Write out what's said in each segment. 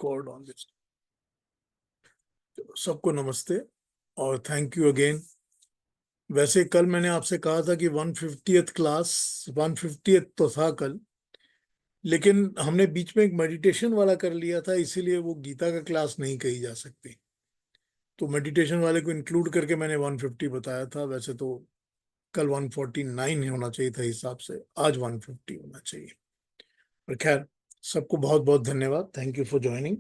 record on this. सबको नमस्ते और थैंक यू अगेन। वैसे कल मैंने आपसे कहा था कि 150th क्लास 150th तो था कल, लेकिन हमने बीच में एक मेडिटेशन वाला कर लिया था, इसीलिए वो गीता का क्लास नहीं कही जा सकती। तो मेडिटेशन वाले को इंक्लूड करके मैंने 150 बताया था। वैसे तो कल 149 होना चाहिए था हिसाब से, आज 150 होना चाहिए। पर खैर, सबको बहुत बहुत धन्यवाद। Thank you for joining.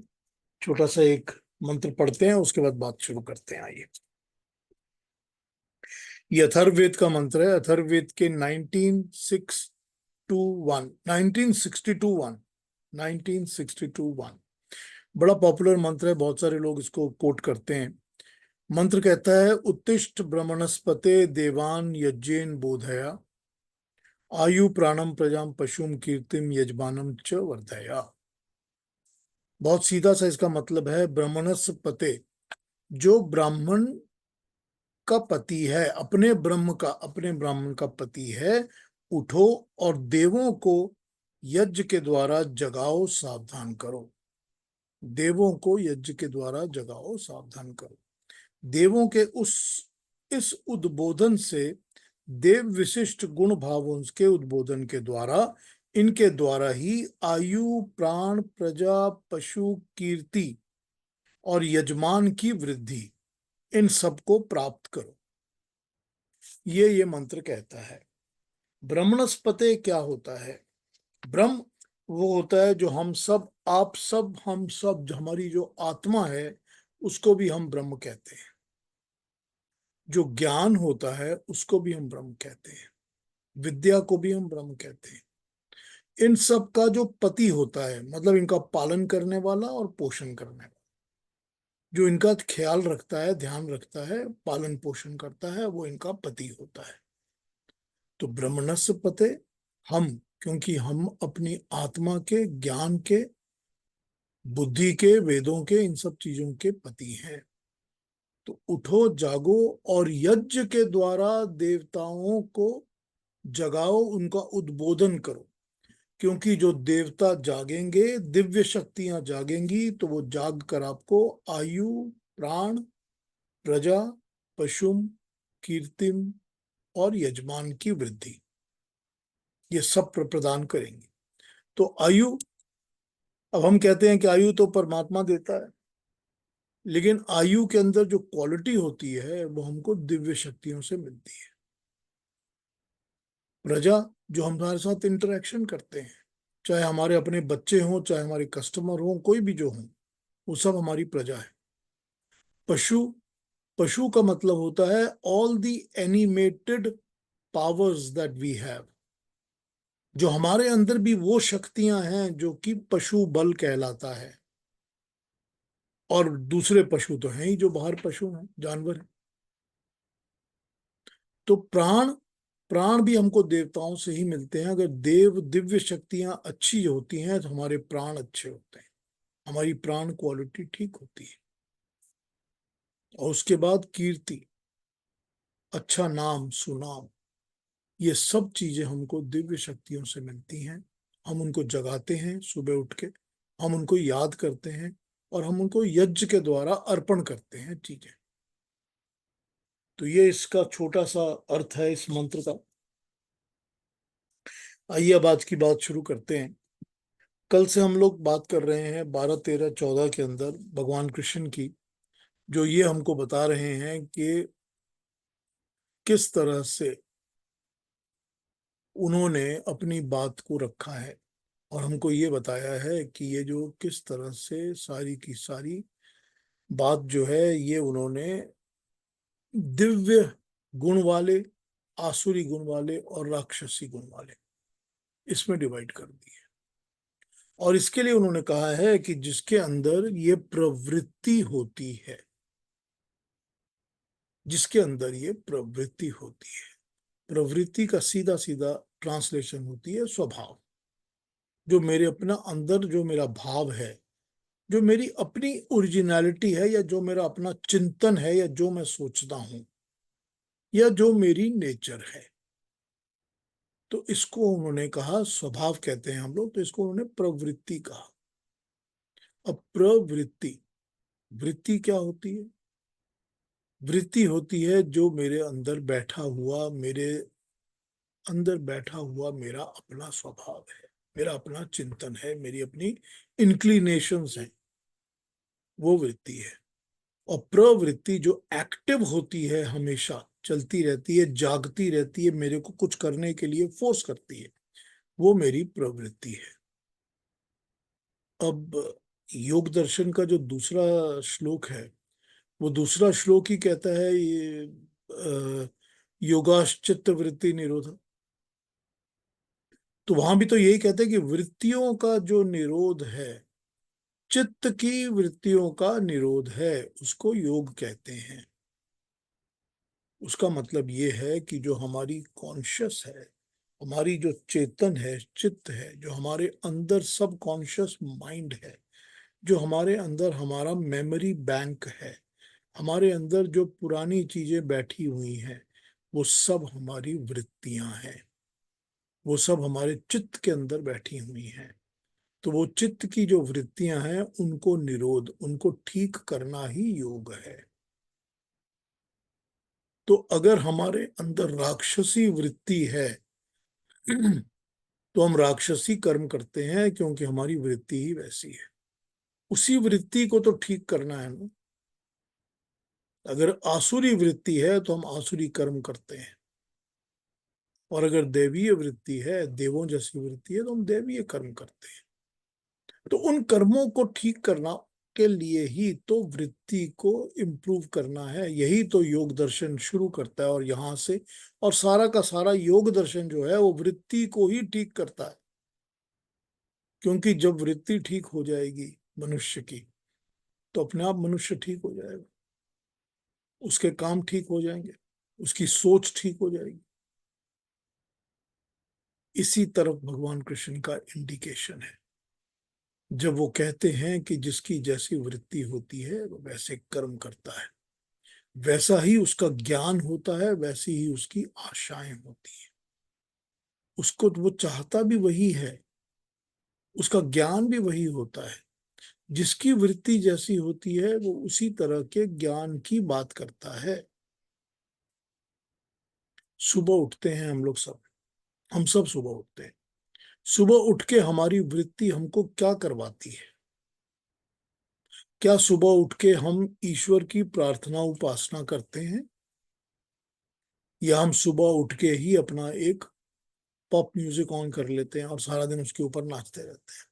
छोटा सा एक मंत्र पढ़ते हैं, उसके बाद बात शुरू करते हैं। आइए, ये अथर्ववेद का मंत्र है। अथर्ववेद के 1962 बड़ा पॉपुलर मंत्र है, बहुत सारे लोग इसको कोट करते हैं। मंत्र कहता है, उत्तिष्ठ ब्रह्मणस्पते देवान यज्ञेन बोधया आयु प्राणम प्रजाम पशुम कीर्तिम यजमानम च वर्धया। बहुत सीधा सा इसका मतलब है, ब्रह्मणस्पते, जो ब्राह्मण का पति है, अपने ब्राह्मण का पति है, उठो और देवों को यज्ञ के द्वारा जगाओ, सावधान करो। देवों को यज्ञ के द्वारा जगाओ, सावधान करो। देवों के इस उद्बोधन से, देव विशिष्ट गुण भावों के उद्बोधन के द्वारा, इनके द्वारा ही आयु प्राण प्रजा पशु कीर्ति और यजमान की वृद्धि, इन सबको प्राप्त करो। ये मंत्र कहता है। ब्रह्मणस्पते क्या होता है? ब्रह्म वो होता है जो हम सब, आप सब, हम सब, हमारी जो आत्मा है उसको भी हम ब्रह्म कहते हैं। जो ज्ञान होता है उसको भी हम ब्रह्म कहते हैं। विद्या को भी हम ब्रह्म कहते हैं। इन सब का जो पति होता है, मतलब इनका पालन करने वाला और पोषण करने वाला, जो इनका ख्याल रखता है, ध्यान रखता है, पालन पोषण करता है, वो इनका पति होता है। तो ब्रह्मणस्य पते, हम, क्योंकि हम अपनी आत्मा के, ज्ञान के, बुद्धि के, वेदों के, इन सब चीजों के पति हैं। तो उठो जागो और यज्ञ के द्वारा देवताओं को जगाओ, उनका उद्बोधन करो। क्योंकि जो देवता जागेंगे, दिव्य शक्तियां जागेंगी, तो वो जाग कर आपको आयु प्राण प्रजा पशुम कीर्तिम और यजमान की वृद्धि, ये सब प्रदान करेंगे। तो आयु, अब हम कहते हैं कि आयु तो परमात्मा देता है, लेकिन आयु के अंदर जो क्वालिटी होती है वो हमको दिव्य शक्तियों से मिलती है। प्रजा, जो हमारे साथ इंटरेक्शन करते हैं, चाहे हमारे अपने बच्चे हों, चाहे हमारे कस्टमर हों, कोई भी जो हों, वो सब हमारी प्रजा है। पशु, पशु का मतलब होता है all the animated powers that we have. जो हमारे अंदर भी वो शक्तियां हैं जो कि पशु बल कहलाता है। और दूसरे पशु तो हैं ही जो बाहर पशु हैं, जानवर हैं। तो प्राण, प्राण भी हमको देवताओं से ही मिलते हैं। अगर दिव्य शक्तियां अच्छी होती हैं तो हमारे प्राण अच्छे होते हैं, हमारी प्राण क्वालिटी ठीक होती है। और उसके बाद कीर्ति, अच्छा नाम सुनाम, ये सब चीजें हमको दिव्य शक्तियों से मिलती हैं। हम उनको जगाते हैं सुबह उठ के, हम उनको याद करते हैं और हम उनको यज्ञ के द्वारा अर्पण करते हैं चीजें। तो ये इसका छोटा सा अर्थ है इस मंत्र का। आइए अब आज की बात शुरू करते हैं। कल से हम लोग बात कर रहे हैं 12 13 14 के अंदर भगवान कृष्ण की, जो ये हमको बता रहे हैं कि किस तरह से उन्होंने अपनी बात को रखा है। और हमको ये बताया है कि ये जो किस तरह से सारी की सारी बात जो है, ये उन्होंने दिव्य गुण वाले, आसुरी गुण वाले और राक्षसी गुण वाले, इसमें डिवाइड कर दी है। और इसके लिए उन्होंने कहा है कि जिसके अंदर ये प्रवृत्ति होती है, जिसके अंदर ये प्रवृत्ति होती है, प्रवृत्ति का सीधा सीधा ट्रांसलेशन होती है स्वभाव। जो मेरे अपना अंदर, जो मेरा भाव है, जो मेरी अपनी ओरिजिनलिटी है, या जो मेरा अपना चिंतन है, या जो मैं सोचता हूं, या जो मेरी नेचर है, तो इसको उन्होंने कहा स्वभाव कहते हैं हम लोग, तो इसको उन्होंने प्रवृत्ति कहा। अब प्रवृत्ति, वृत्ति क्या होती है? वृत्ति होती है जो मेरे अंदर बैठा हुआ, मेरे अंदर बैठा हुआ मेरा अपना स्वभाव है, मेरा अपना चिंतन है, मेरी अपनी इंक्लिनेशंस हैं, वो वृत्ति है। और प्रवृत्ति जो एक्टिव होती है, हमेशा चलती रहती है, जागती रहती है, मेरे को कुछ करने के लिए फोर्स करती है, वो मेरी प्रवृत्ति है। अब योग दर्शन का जो दूसरा श्लोक है, वो दूसरा श्लोक ही कहता है ये योगाश्चित्त वृत्ति निरोध। तो वहां भी तो यही कहते हैं कि वृत्तियों का जो निरोध है, चित्त की वृत्तियों का निरोध है, उसको योग कहते हैं। उसका मतलब ये है कि जो हमारी कॉन्शियस है, हमारी जो चेतन है, चित्त है, जो हमारे अंदर सब कॉन्शियस माइंड है, जो हमारे अंदर हमारा मेमोरी बैंक है, हमारे अंदर जो पुरानी चीजें बैठी हुई हैं, वो सब हमारी वृत्तियां हैं, वो सब हमारे चित्त के अंदर बैठी हुई हैं। तो वो चित्त की जो वृत्तियां हैं, उनको निरोध, उनको ठीक करना ही योग है। तो अगर हमारे अंदर राक्षसी वृत्ति है तो हम राक्षसी कर्म करते हैं, क्योंकि हमारी वृत्ति ही वैसी है। उसी वृत्ति को तो ठीक करना है ना। अगर आसुरी वृत्ति है तो हम आसुरी कर्म करते हैं, और अगर दैवीय वृत्ति है, देवों जैसी वृत्ति है, तो हम दैवीय कर्म करते हैं। तो उन कर्मों को ठीक करना के लिए ही तो वृत्ति को इम्प्रूव करना है, यही तो योग दर्शन शुरू करता है। और यहां से, और सारा का सारा योग दर्शन जो है वो वृत्ति को ही ठीक करता है। क्योंकि जब वृत्ति ठीक हो जाएगी मनुष्य की, तो अपने आप मनुष्य ठीक हो जाएगा, उसके काम ठीक हो जाएंगे, उसकी सोच ठीक हो जाएगी। इसी तरफ भगवान कृष्ण का इंडिकेशन है, जब वो कहते हैं कि जिसकी जैसी वृत्ति होती है वो वैसे कर्म करता है, वैसा ही उसका ज्ञान होता है, वैसी ही उसकी आशाएं होती है। उसको वो चाहता भी वही है, उसका ज्ञान भी वही होता है। जिसकी वृत्ति जैसी होती है वो उसी तरह के ज्ञान की बात करता है। सुबह उठते हैं हम लोग सब, हम सब सुबह उठते हैं। सुबह उठ के हमारी वृत्ति हमको क्या करवाती है? क्या सुबह उठ के हम ईश्वर की प्रार्थना उपासना करते हैं, या हम सुबह उठ के ही अपना एक पॉप म्यूजिक ऑन कर लेते हैं और सारा दिन उसके ऊपर नाचते रहते हैं?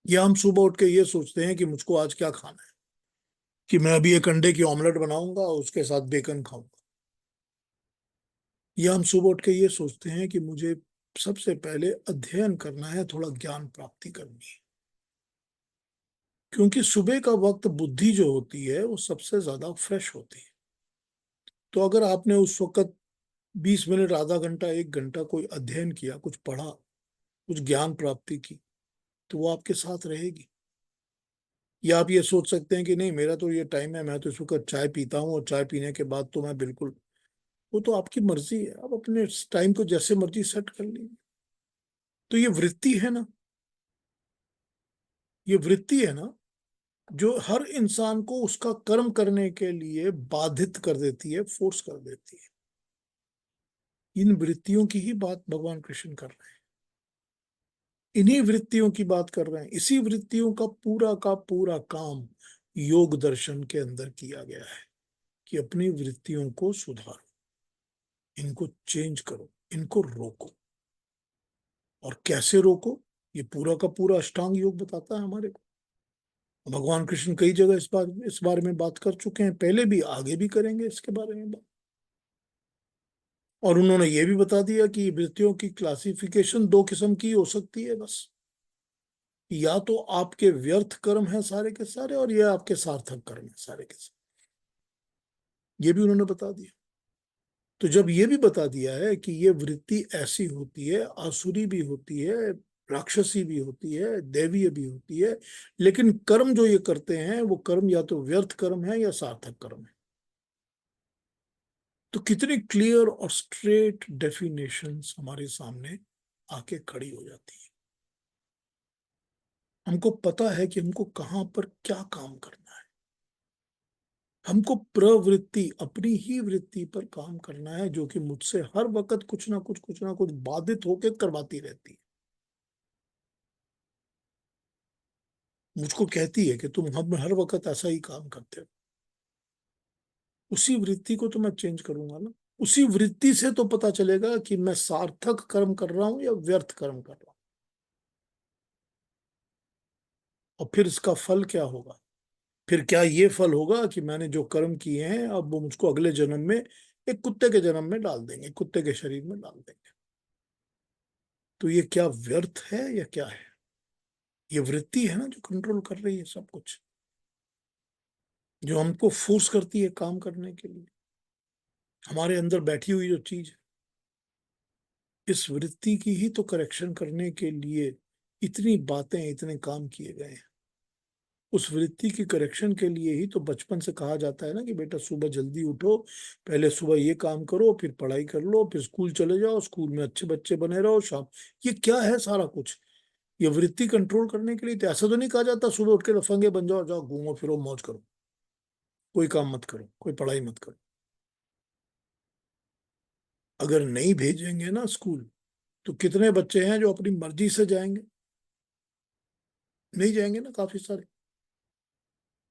या हम सुबह उठ के ये सोचते हैं कि मुझको आज क्या खाना है, कि मैं अभी एक अंडे की ऑमलेट बनाऊंगा और उसके साथ बेकन खाऊंगा? या हम सुबह उठ के ये सोचते हैं कि मुझे सबसे पहले अध्ययन करना है, थोड़ा ज्ञान प्राप्ति करनी है? क्योंकि सुबह का वक्त बुद्धि जो होती है वो सबसे ज्यादा फ्रेश होती है। तो अगर आपने उस वक्त 20 मिनट, आधा घंटा, 1 घंटा कोई अध्ययन किया, कुछ पढ़ा, कुछ ज्ञान प्राप्ति की, तो वो आपके साथ रहेगी। या आप ये सोच सकते हैं कि नहीं, मेरा तो ये टाइम है, मैं तो इस वक्त चाय पीता हूँ और चाय पीने के बाद तो मैं बिल्कुल, वो तो आपकी मर्जी है, आप अपने टाइम को जैसे मर्जी सेट कर लीजिए। तो ये वृत्ति है ना, ये वृत्ति है ना, जो हर इंसान को उसका कर्म करने के लिए बाधित कर देती है, फोर्स कर देती है। इन वृत्तियों की ही बात भगवान कृष्ण कर रहे हैं, इन्हीं वृत्तियों की बात कर रहे हैं। इसी वृत्तियों का पूरा काम योग दर्शन के अंदर किया गया है, कि अपनी वृत्तियों को सुधारो, इनको चेंज करो, इनको रोको। और कैसे रोको, ये पूरा का पूरा अष्टांग योग बताता है हमारे को। भगवान कृष्ण कई जगह इस बारे में बात कर चुके हैं, पहले भी, आगे भी करेंगे इसके बारे में बात। और उन्होंने ये भी बता दिया कि वृत्तियों की क्लासिफिकेशन 2 किस्म की हो सकती है बस। या तो आपके व्यर्थ कर्म है सारे के सारे, और ये आपके सार्थक कर्म है सारे के सारे, ये भी उन्होंने बता दिया। तो जब ये भी बता दिया है कि ये वृत्ति ऐसी होती है, आसुरी भी होती है, राक्षसी भी होती है, दैवीय भी होती है, लेकिन कर्म जो ये करते हैं वो कर्म या तो व्यर्थ कर्म है या सार्थक कर्म है। तो कितनी क्लियर और स्ट्रेट डेफिनेशंस हमारे सामने आके खड़ी हो जाती है। हमको पता है कि हमको कहां पर क्या काम करना है। हमको प्रवृत्ति, अपनी ही वृत्ति पर काम करना है, जो कि मुझसे हर वक्त कुछ ना कुछ बाधित होकर करवाती रहती है। मुझको कहती है कि तुम हम हर वक्त ऐसा ही काम करते हो। उसी वृत्ति को तो मैं चेंज करूंगा ना। उसी वृत्ति से तो पता चलेगा कि मैं सार्थक कर्म कर रहा हूं या व्यर्थ कर्म कर रहा हूं। और फिर इसका फल क्या होगा? फिर क्या ये फल होगा कि मैंने जो कर्म किए हैं अब वो मुझको अगले जन्म में एक कुत्ते के जन्म में डाल देंगे, कुत्ते के शरीर में डाल देंगे। तो ये क्या व्यर्थ है या क्या है? ये वृत्ति है ना जो कंट्रोल कर रही है सब कुछ, जो हमको फोर्स करती है काम करने के लिए। हमारे अंदर बैठी हुई जो चीज है, इस वृत्ति की ही तो करेक्शन करने के लिए इतनी बातें, इतने काम किए गए हैं। उस वृत्ति की करेक्शन के लिए ही तो बचपन से कहा जाता है ना कि बेटा सुबह जल्दी उठो, पहले सुबह ये काम करो, फिर पढ़ाई कर लो, फिर स्कूल चले जाओ, स्कूल में अच्छे बच्चे बने रहो, शाम। ये क्या है सारा कुछ? ये वृत्ति कंट्रोल करने के लिए। तो ऐसा तो नहीं कहा जाता सुबह उठ के लफंगे बन जाओ, जाओ घूमो फिरो मौज करो, कोई काम मत करो, कोई पढ़ाई मत करो। अगर नहीं भेजेंगे ना स्कूल, तो कितने बच्चे हैं जो अपनी मर्जी से जाएंगे? नहीं जाएंगे ना काफी सारे,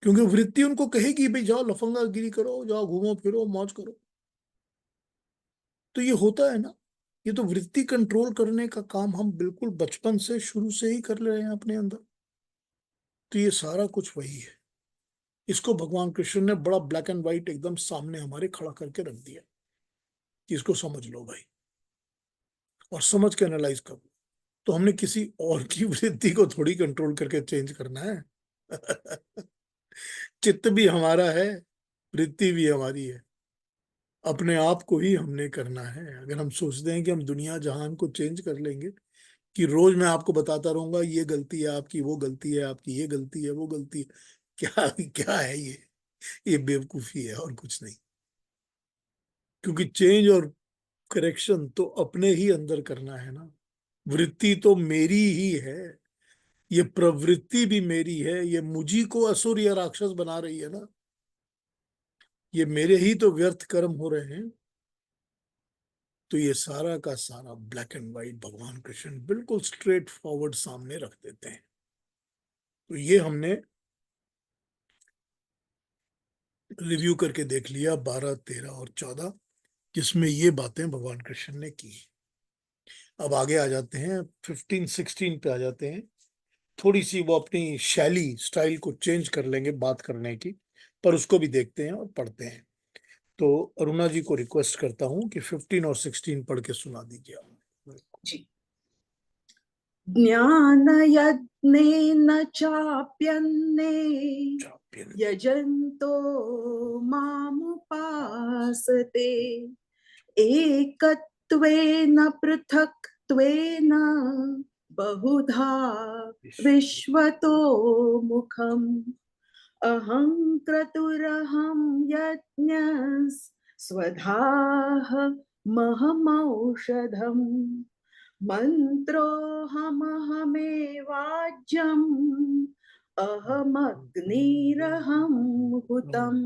क्योंकि वृत्ति उनको कहेगी भाई जाओ लफंगा गिरी करो, जाओ घूमो फिरो मौज करो। तो ये होता है ना। ये तो वृत्ति कंट्रोल करने का काम हम बिल्कुल बचपन से शुरू से ही कर रहे हैं अपने अंदर। तो ये सारा कुछ वही है। इसको भगवान कृष्ण ने बड़ा ब्लैक एंड व्हाइट एकदम सामने हमारे खड़ा करके रख दिया कि इसको समझ लो भाई, और समझ के एनालाइज करो। तो हमने किसी और की वृत्ति को थोड़ी कंट्रोल करके चेंज करना है। चित्त भी हमारा है, वृत्ति भी हमारी है। अपने आप को ही हमने करना है। अगर हम सोचते हैं कि हम दुनिया जहान को चेंज कर लेंगे, कि रोज मैं आपको बताता रहूंगा ये गलती है आपकी, वो गलती है आपकी, ये गलती है वो गलती है, क्या क्या है ये बेवकूफी है और कुछ नहीं। क्योंकि चेंज और करेक्शन तो अपने ही अंदर करना है ना। वृत्ति तो मेरी ही है, ये प्रवृत्ति भी मेरी है, ये मुझी को असुर या राक्षस बना रही है ना। ये मेरे ही तो व्यर्थ कर्म हो रहे हैं। तो ये सारा का सारा ब्लैक एंड व्हाइट भगवान कृष्ण बिल्कुल स्ट्रेट फॉरवर्ड सामने रख देते हैं। तो ये हमने रिव्यू करके देख लिया 12, 13 और 14, जिसमें ये बातें भगवान कृष्ण ने की। अब आगे आ जाते हैं 15, 16 पे आ जाते हैं। थोड़ी सी वो अपनी शैली स्टाइल को चेंज कर लेंगे बात करने की, पर उसको भी देखते हैं और पढ़ते हैं। तो अरुणा जी को रिक्वेस्ट करता हूं कि 15 और 16 पढ़ के सुना दीजिए आप। जी। ज्ञानयज्ञेन चाप्यन्ने यजन्तो मामुपासते एकत्वेन पृथक्त्वेन बहुधा विश्वतो मुखम् अहं क्रतुरहं यज्ञस् स्वधाः महमौषधम् मंत्रोऽहमहमेवाज्यम् अहमग्निरहं हुतम्।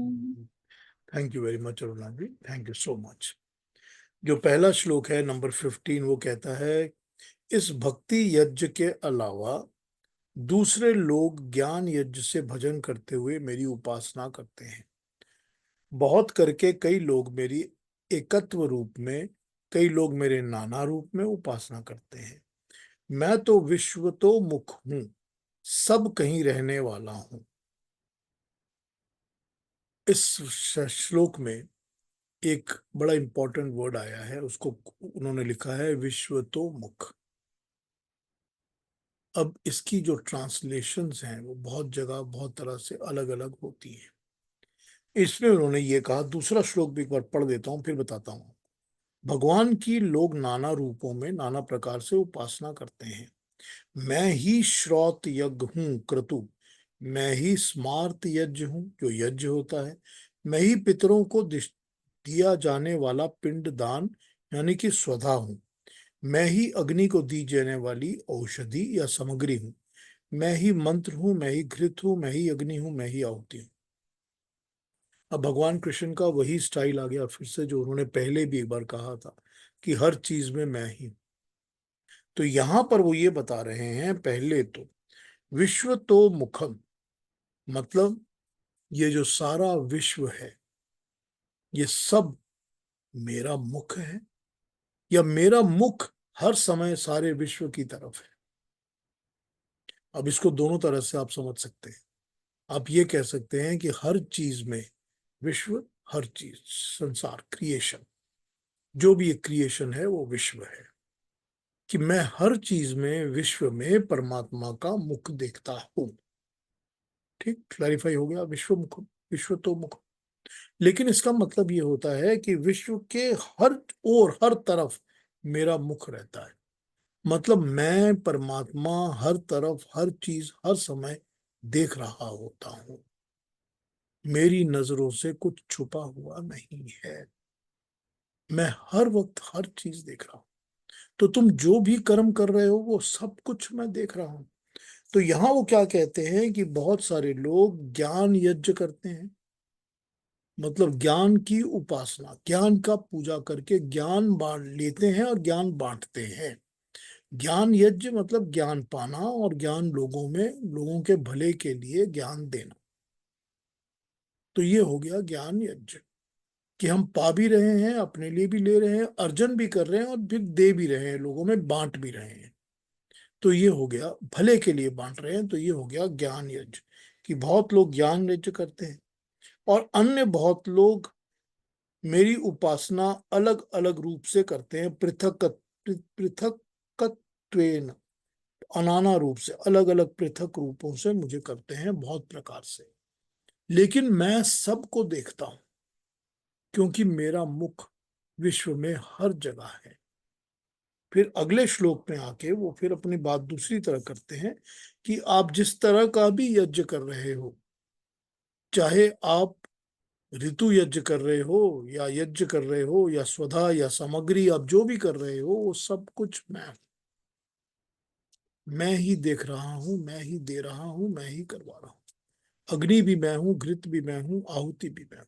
Thank you very much Aruna ji, thank you so much. जो पहला श्लोक है नंबर 15, वो कहता है इस भक्ति यज्ञ के अलावा दूसरे लोग ज्ञान यज्ञ से भजन करते हुए मेरी उपासना करते हैं। बहुत करके कई लोग मेरी एकत्व रूप में, कई लोग मेरे नाना रूप में उपासना करते हैं। मैं तो विश्व तो मुख हूं, सब कहीं रहने वाला हूं। इस श्लोक में एक बड़ा इंपॉर्टेंट वर्ड आया है, उसको उन्होंने लिखा है विश्व तो मुख। अब इसकी जो ट्रांसलेशंस हैं वो बहुत जगह बहुत तरह से अलग अलग होती हैं। इसमें उन्होंने ये कहा, दूसरा श्लोक भी एक बार पढ़ देता हूं फिर बताता हूं। भगवान की लोग नाना रूपों में नाना प्रकार से उपासना करते हैं। मैं ही श्रौत यज्ञ हूं क्रतु, मैं ही स्मार्त यज्ञ हूं जो यज्ञ होता है, मैं ही पितरों को दिया जाने वाला पिंड दान यानी कि स्वधा हूं, मैं ही अग्नि को दी जाने वाली औषधि या सामग्री हूं, मैं ही मंत्र हूं, मैं ही घृत हूं, मैं ही अग्नि हूं, मैं ही आहुति हूं। अब भगवान कृष्ण का वही स्टाइल आ गया फिर से, जो उन्होंने पहले भी एक बार कहा था कि हर चीज में मैं ही हूं। तो यहां पर वो ये बता रहे हैं, पहले तो विश्व तो मुखम, मतलब ये जो सारा विश्व है ये सब मेरा मुख है, या मेरा मुख हर समय सारे विश्व की तरफ है। अब इसको दोनों तरह से आप समझ सकते हैं। आप ये कह सकते हैं कि हर चीज में विश्व, हर चीज, संसार, क्रिएशन, जो भी एक क्रिएशन है वो विश्व है, कि मैं हर चीज में, विश्व में परमात्मा का मुख देखता हूं। ठीक, क्लैरिफाई हो गया, विश्व मुख, विश्व तो मुख। लेकिन इसका मतलब ये होता है कि विश्व के हर ओर, हर तरफ मेरा मुख रहता है। मतलब मैं परमात्मा हर तरफ, हर चीज, हर समय देख रहा होता हूं। मेरी नजरों से कुछ छुपा हुआ नहीं है, मैं हर वक्त हर चीज देख रहा हूं। तो तुम जो भी कर्म कर रहे हो वो सब कुछ मैं देख रहा हूं। तो यहां वो क्या कहते हैं कि बहुत सारे लोग ज्ञान यज्ञ करते हैं, मतलब ज्ञान की उपासना, ज्ञान का पूजा करके ज्ञान बांट लेते हैं और ज्ञान बांटते हैं। ज्ञान यज्ञ मतलब ज्ञान पाना, और ज्ञान लोगों में, लोगों के भले के लिए ज्ञान देना। तो ये हो गया ज्ञान यज्ञ, कि हम पा भी रहे हैं, अपने लिए भी ले रहे हैं, अर्जन भी कर रहे हैं, और फिर दे भी रहे हैं, लोगों में बांट भी रहे हैं। तो ये हो गया भले के लिए बांट रहे हैं, तो ये हो गया ज्ञान यज्ञ, कि बहुत लोग ज्ञान यज्ञ करते हैं और अन्य बहुत लोग मेरी उपासना अलग अलग रूप से करते हैं, पृथकत्वेन, अनाना रूप से, अलग अलग पृथक रूपों से मुझे करते हैं, बहुत प्रकार से। लेकिन मैं सबको देखता हूं, क्योंकि मेरा मुख विश्व में हर जगह है। फिर अगले श्लोक में आके वो फिर अपनी बात दूसरी तरह करते हैं, कि आप जिस तरह का भी यज्ञ कर रहे हो, चाहे आप ऋतु यज्ञ कर रहे हो, या यज्ञ कर रहे हो, या स्वधा, या सामग्री, आप जो भी कर रहे हो वो सब कुछ मैं ही देख रहा हूं, मैं ही दे रहा हूं, मैं ही करवा रहा हूं। अग्नि भी मैं हूं, घृत भी मैं हूं, आहुति भी मैं हूं।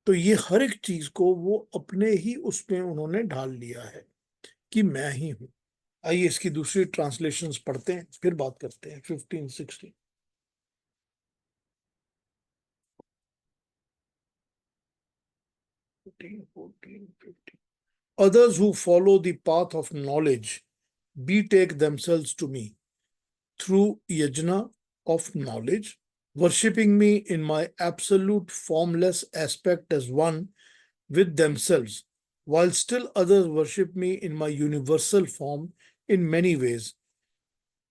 तो ये हर एक चीज को वो अपने ही उसमें उन्होंने ढाल लिया है, कि मैं ही हूं। आइए इसकी दूसरी ट्रांसलेशंस पढ़ते हैं, फिर बात करते हैं 15, 16। 14, 14, 15. Others who follow the path of knowledge betake themselves to me through yajna of knowledge, worshipping me in my absolute formless aspect as one with themselves, while still others worship me in my universal form in many ways,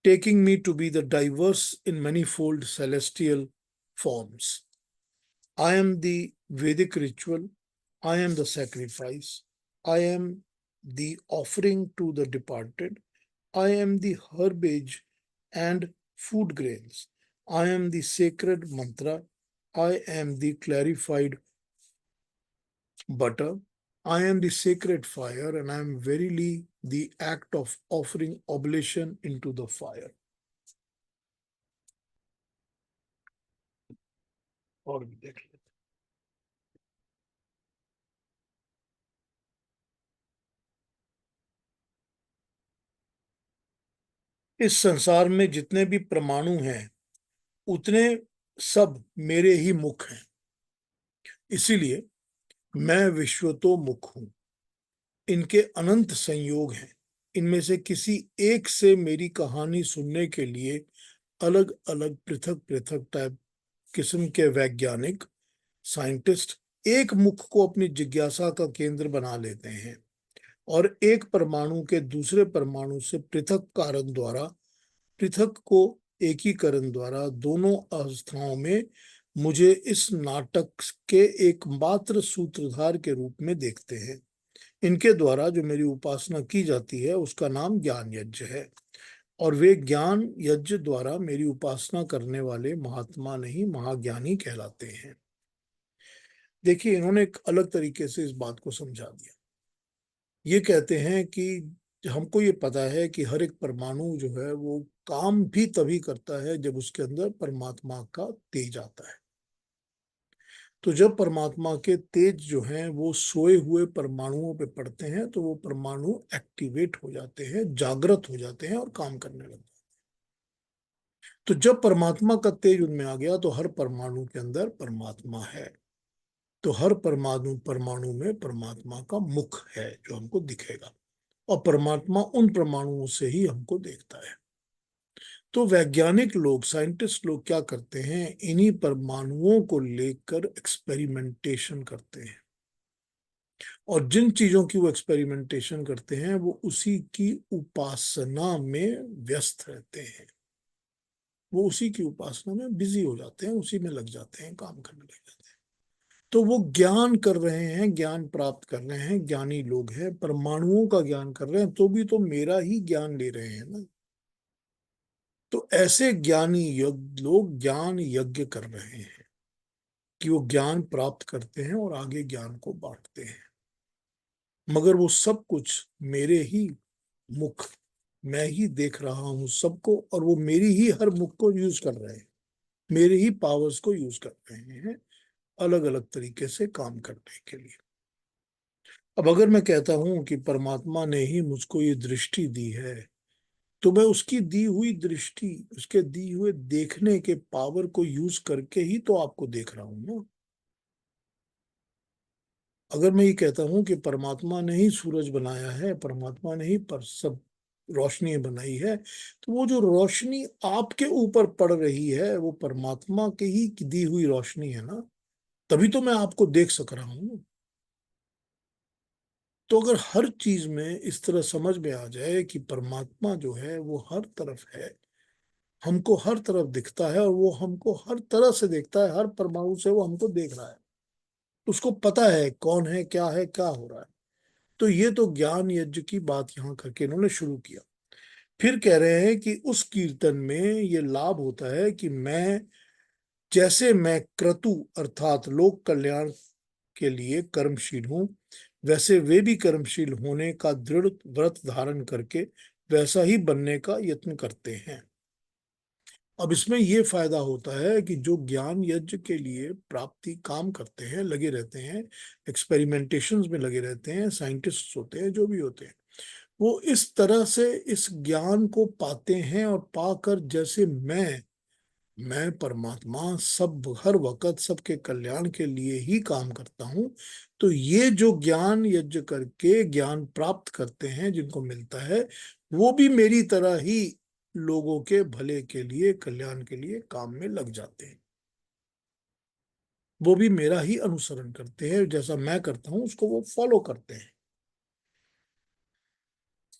taking me to be the diverse in manifold celestial forms. I am the Vedic ritual, I am the sacrifice, I am the offering to the departed, I am the herbage and food grains, I am the sacred mantra, I am the clarified butter, I am the sacred fire, and I am verily the act of offering oblation into the fire. और भी देख लेते हैं। इस संसार में जितने भी परमाणु हैं उतने सब मेरे ही मुख हैं। इसीलिए मैं विश्वतो मुख हूं। इनके अनंत संयोग हैं। इनमें से किसी एक से मेरी कहानी सुनने के लिए अलग अलग, पृथक पृथक टाइप किस्म के वैज्ञानिक, साइंटिस्ट एक मुख को अपनी जिज्ञासा का केंद्र बना लेते हैं, और एक परमाणु के दूसरे परमाणु से पृथक कारण द्वारा, पृथक को एकीकरण द्वारा दोनों अवस्थाओं में मुझे इस नाटक के एकमात्र सूत्रधार के रूप में देखते हैं। इनके द्वारा जो मेरी उपासना की जाती है उसका नाम ज्ञान यज्ञ है, और वे ज्ञान यज्ञ द्वारा मेरी उपासना करने वाले महात्मा नहीं, महाज्ञानी कहलाते हैं। देखिए, इन्होंने एक अलग तरीके से इस बात को समझा दिया। ये कहते हैं कि हमको ये पता है कि हर एक परमाणु जो है वो काम भी तभी करता है जब उसके अंदर परमात्मा का तेज आता है। तो जब परमात्मा के तेज जो हैं वो सोए हुए परमाणुओं पे पड़ते हैं तो वो परमाणु एक्टिवेट हो जाते हैं, जागृत हो जाते हैं और काम करने लगते हैं। तो जब परमात्मा का तेज उनमें आ गया तो हर परमाणु के अंदर परमात्मा है। तो हर परमाणु परमाणु में परमात्मा का मुख है जो हमको दिखेगा, और परमात्मा उन परमाणुओं से ही हमको देखता है। तो वैज्ञानिक लोग, साइंटिस्ट लोग क्या करते हैं, इन्हीं परमाणुओं को लेकर एक्सपेरिमेंटेशन करते हैं, और जिन चीजों की वो एक्सपेरिमेंटेशन करते हैं वो उसी की उपासना में व्यस्त रहते हैं। वो उसी की उपासना में बिजी हो जाते हैं, उसी में लग जाते हैं, काम करने लग जाते हैं। तो वो ज्ञान कर रहे हैं, ज्ञान प्राप्त कर रहे हैं, ज्ञानी लोग हैं, परमाणुओं का ज्ञान कर रहे हैं, तो भी तो मेरा ही ज्ञान ले रहे हैं ना। तो ऐसे ज्ञानी लोग ज्ञान यज्ञ कर रहे हैं कि वो ज्ञान प्राप्त करते हैं और आगे ज्ञान को बांटते हैं, मगर वो सब कुछ मेरे ही मुख, मैं ही देख रहा हूं सबको, और वो मेरी ही हर मुख को यूज कर रहे हैं, मेरे ही पावर्स को यूज कर रहे हैं अलग अलग तरीके से काम करने के लिए। अब अगर मैं कहता हूं कि परमात्मा ने ही मुझको ये दृष्टि दी है, तो मैं उसकी दी हुई दृष्टि, उसके दी हुए देखने के पावर को यूज करके ही तो आपको देख रहा हूं ना। अगर मैं ये कहता हूं कि परमात्मा ने ही सूरज बनाया है, परमात्मा ने ही पर सब रोशनी बनाई है, तो वो जो रोशनी आपके ऊपर पड़ रही है वो परमात्मा की ही दी हुई रोशनी है ना, तभी तो मैं आपको देख सक रहा हूं। तो अगर हर चीज में इस तरह समझ में आ जाए कि परमात्मा जो है वो हर तरफ है, हमको हर तरफ दिखता है, और वो हमको हर तरह से देखता है, हर परमाणु से वो हमको देख रहा है, उसको पता है कौन है, क्या हो रहा है। तो ये तो ज्ञान यज्ञ की बात यहाँ करके इन्होंने शुरू किया। फिर कह रहे हैं कि उस कीर्तन में ये लाभ होता है कि मैं क्रतु अर्थात लोक कल्याण के लिए कर्मशील हूं, वैसे वे भी कर्मशील होने का दृढ़ व्रत धारण करके वैसा ही बनने का यत्न करते हैं। अब इसमें ये फायदा होता है कि जो ज्ञान यज्ञ के लिए प्राप्ति काम करते हैं, लगे रहते हैं, एक्सपेरिमेंटेशंस में लगे रहते हैं, साइंटिस्ट होते हैं, जो भी होते हैं, वो इस तरह से इस ज्ञान को पाते हैं, और पाकर जैसे मैं परमात्मा सब हर वक्त सबके कल्याण के लिए ही काम करता हूं। तो ये जो ज्ञान यज्ञ करके ज्ञान प्राप्त करते हैं जिनको मिलता है, वो भी मेरी तरह ही लोगों के भले के लिए, कल्याण के लिए काम में लग जाते हैं। वो भी मेरा ही अनुसरण करते हैं, जैसा मैं करता हूं उसको वो फॉलो करते हैं।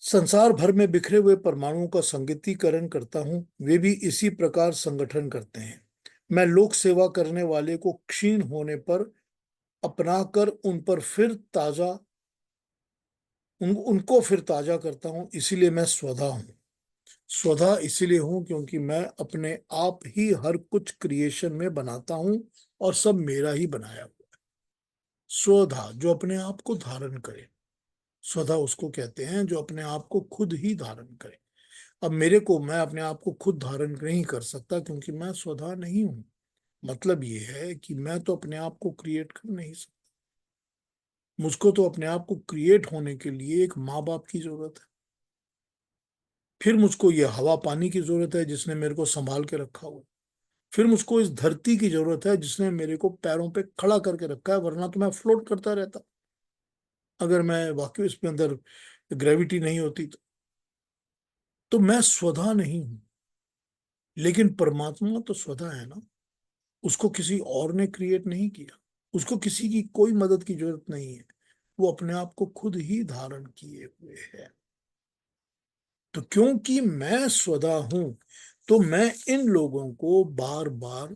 संसार भर में बिखरे हुए परमाणुओं का संगीतीकरण करता हूं, वे भी इसी प्रकार संगठन करते हैं। मैं लोक सेवा करने वाले को क्षीण होने पर अपनाकर उनको फिर ताजा करता हूं, इसीलिए मैं स्वधा हूं। स्वधा इसीलिए हूं क्योंकि मैं अपने आप ही हर कुछ क्रिएशन में बनाता हूं, और सब मेरा ही बनाया हुआ है। स्वधा जो अपने आप को धारण करे, स्वधा उसको कहते हैं जो अपने आप को खुद ही धारण करे। अब मैं अपने आप को खुद धारण नहीं कर सकता क्योंकि मैं स्वधा नहीं हूं। मतलब ये है कि मैं तो अपने आप को क्रिएट कर नहीं सकता। मुझको तो अपने आप को क्रिएट होने के लिए एक माँ बाप की जरूरत है, फिर मुझको ये हवा पानी की जरूरत है जिसने मेरे को संभाल के रखा हुआ है, फिर मुझको इस धरती की जरूरत है जिसने मेरे को पैरों पे खड़ा करके रखा है, वरना तो मैं फ्लोट करता रहता अगर मैं वाकई इसके अंदर ग्रेविटी नहीं होती तो मैं स्वधा नहीं हूं। लेकिन परमात्मा तो स्वधा है ना, उसको किसी और ने क्रिएट नहीं किया, उसको किसी की कोई मदद की जरूरत नहीं है, वो अपने आप को खुद ही धारण किए हुए है। तो क्योंकि मैं स्वधा हूं, तो मैं इन लोगों को बार बार,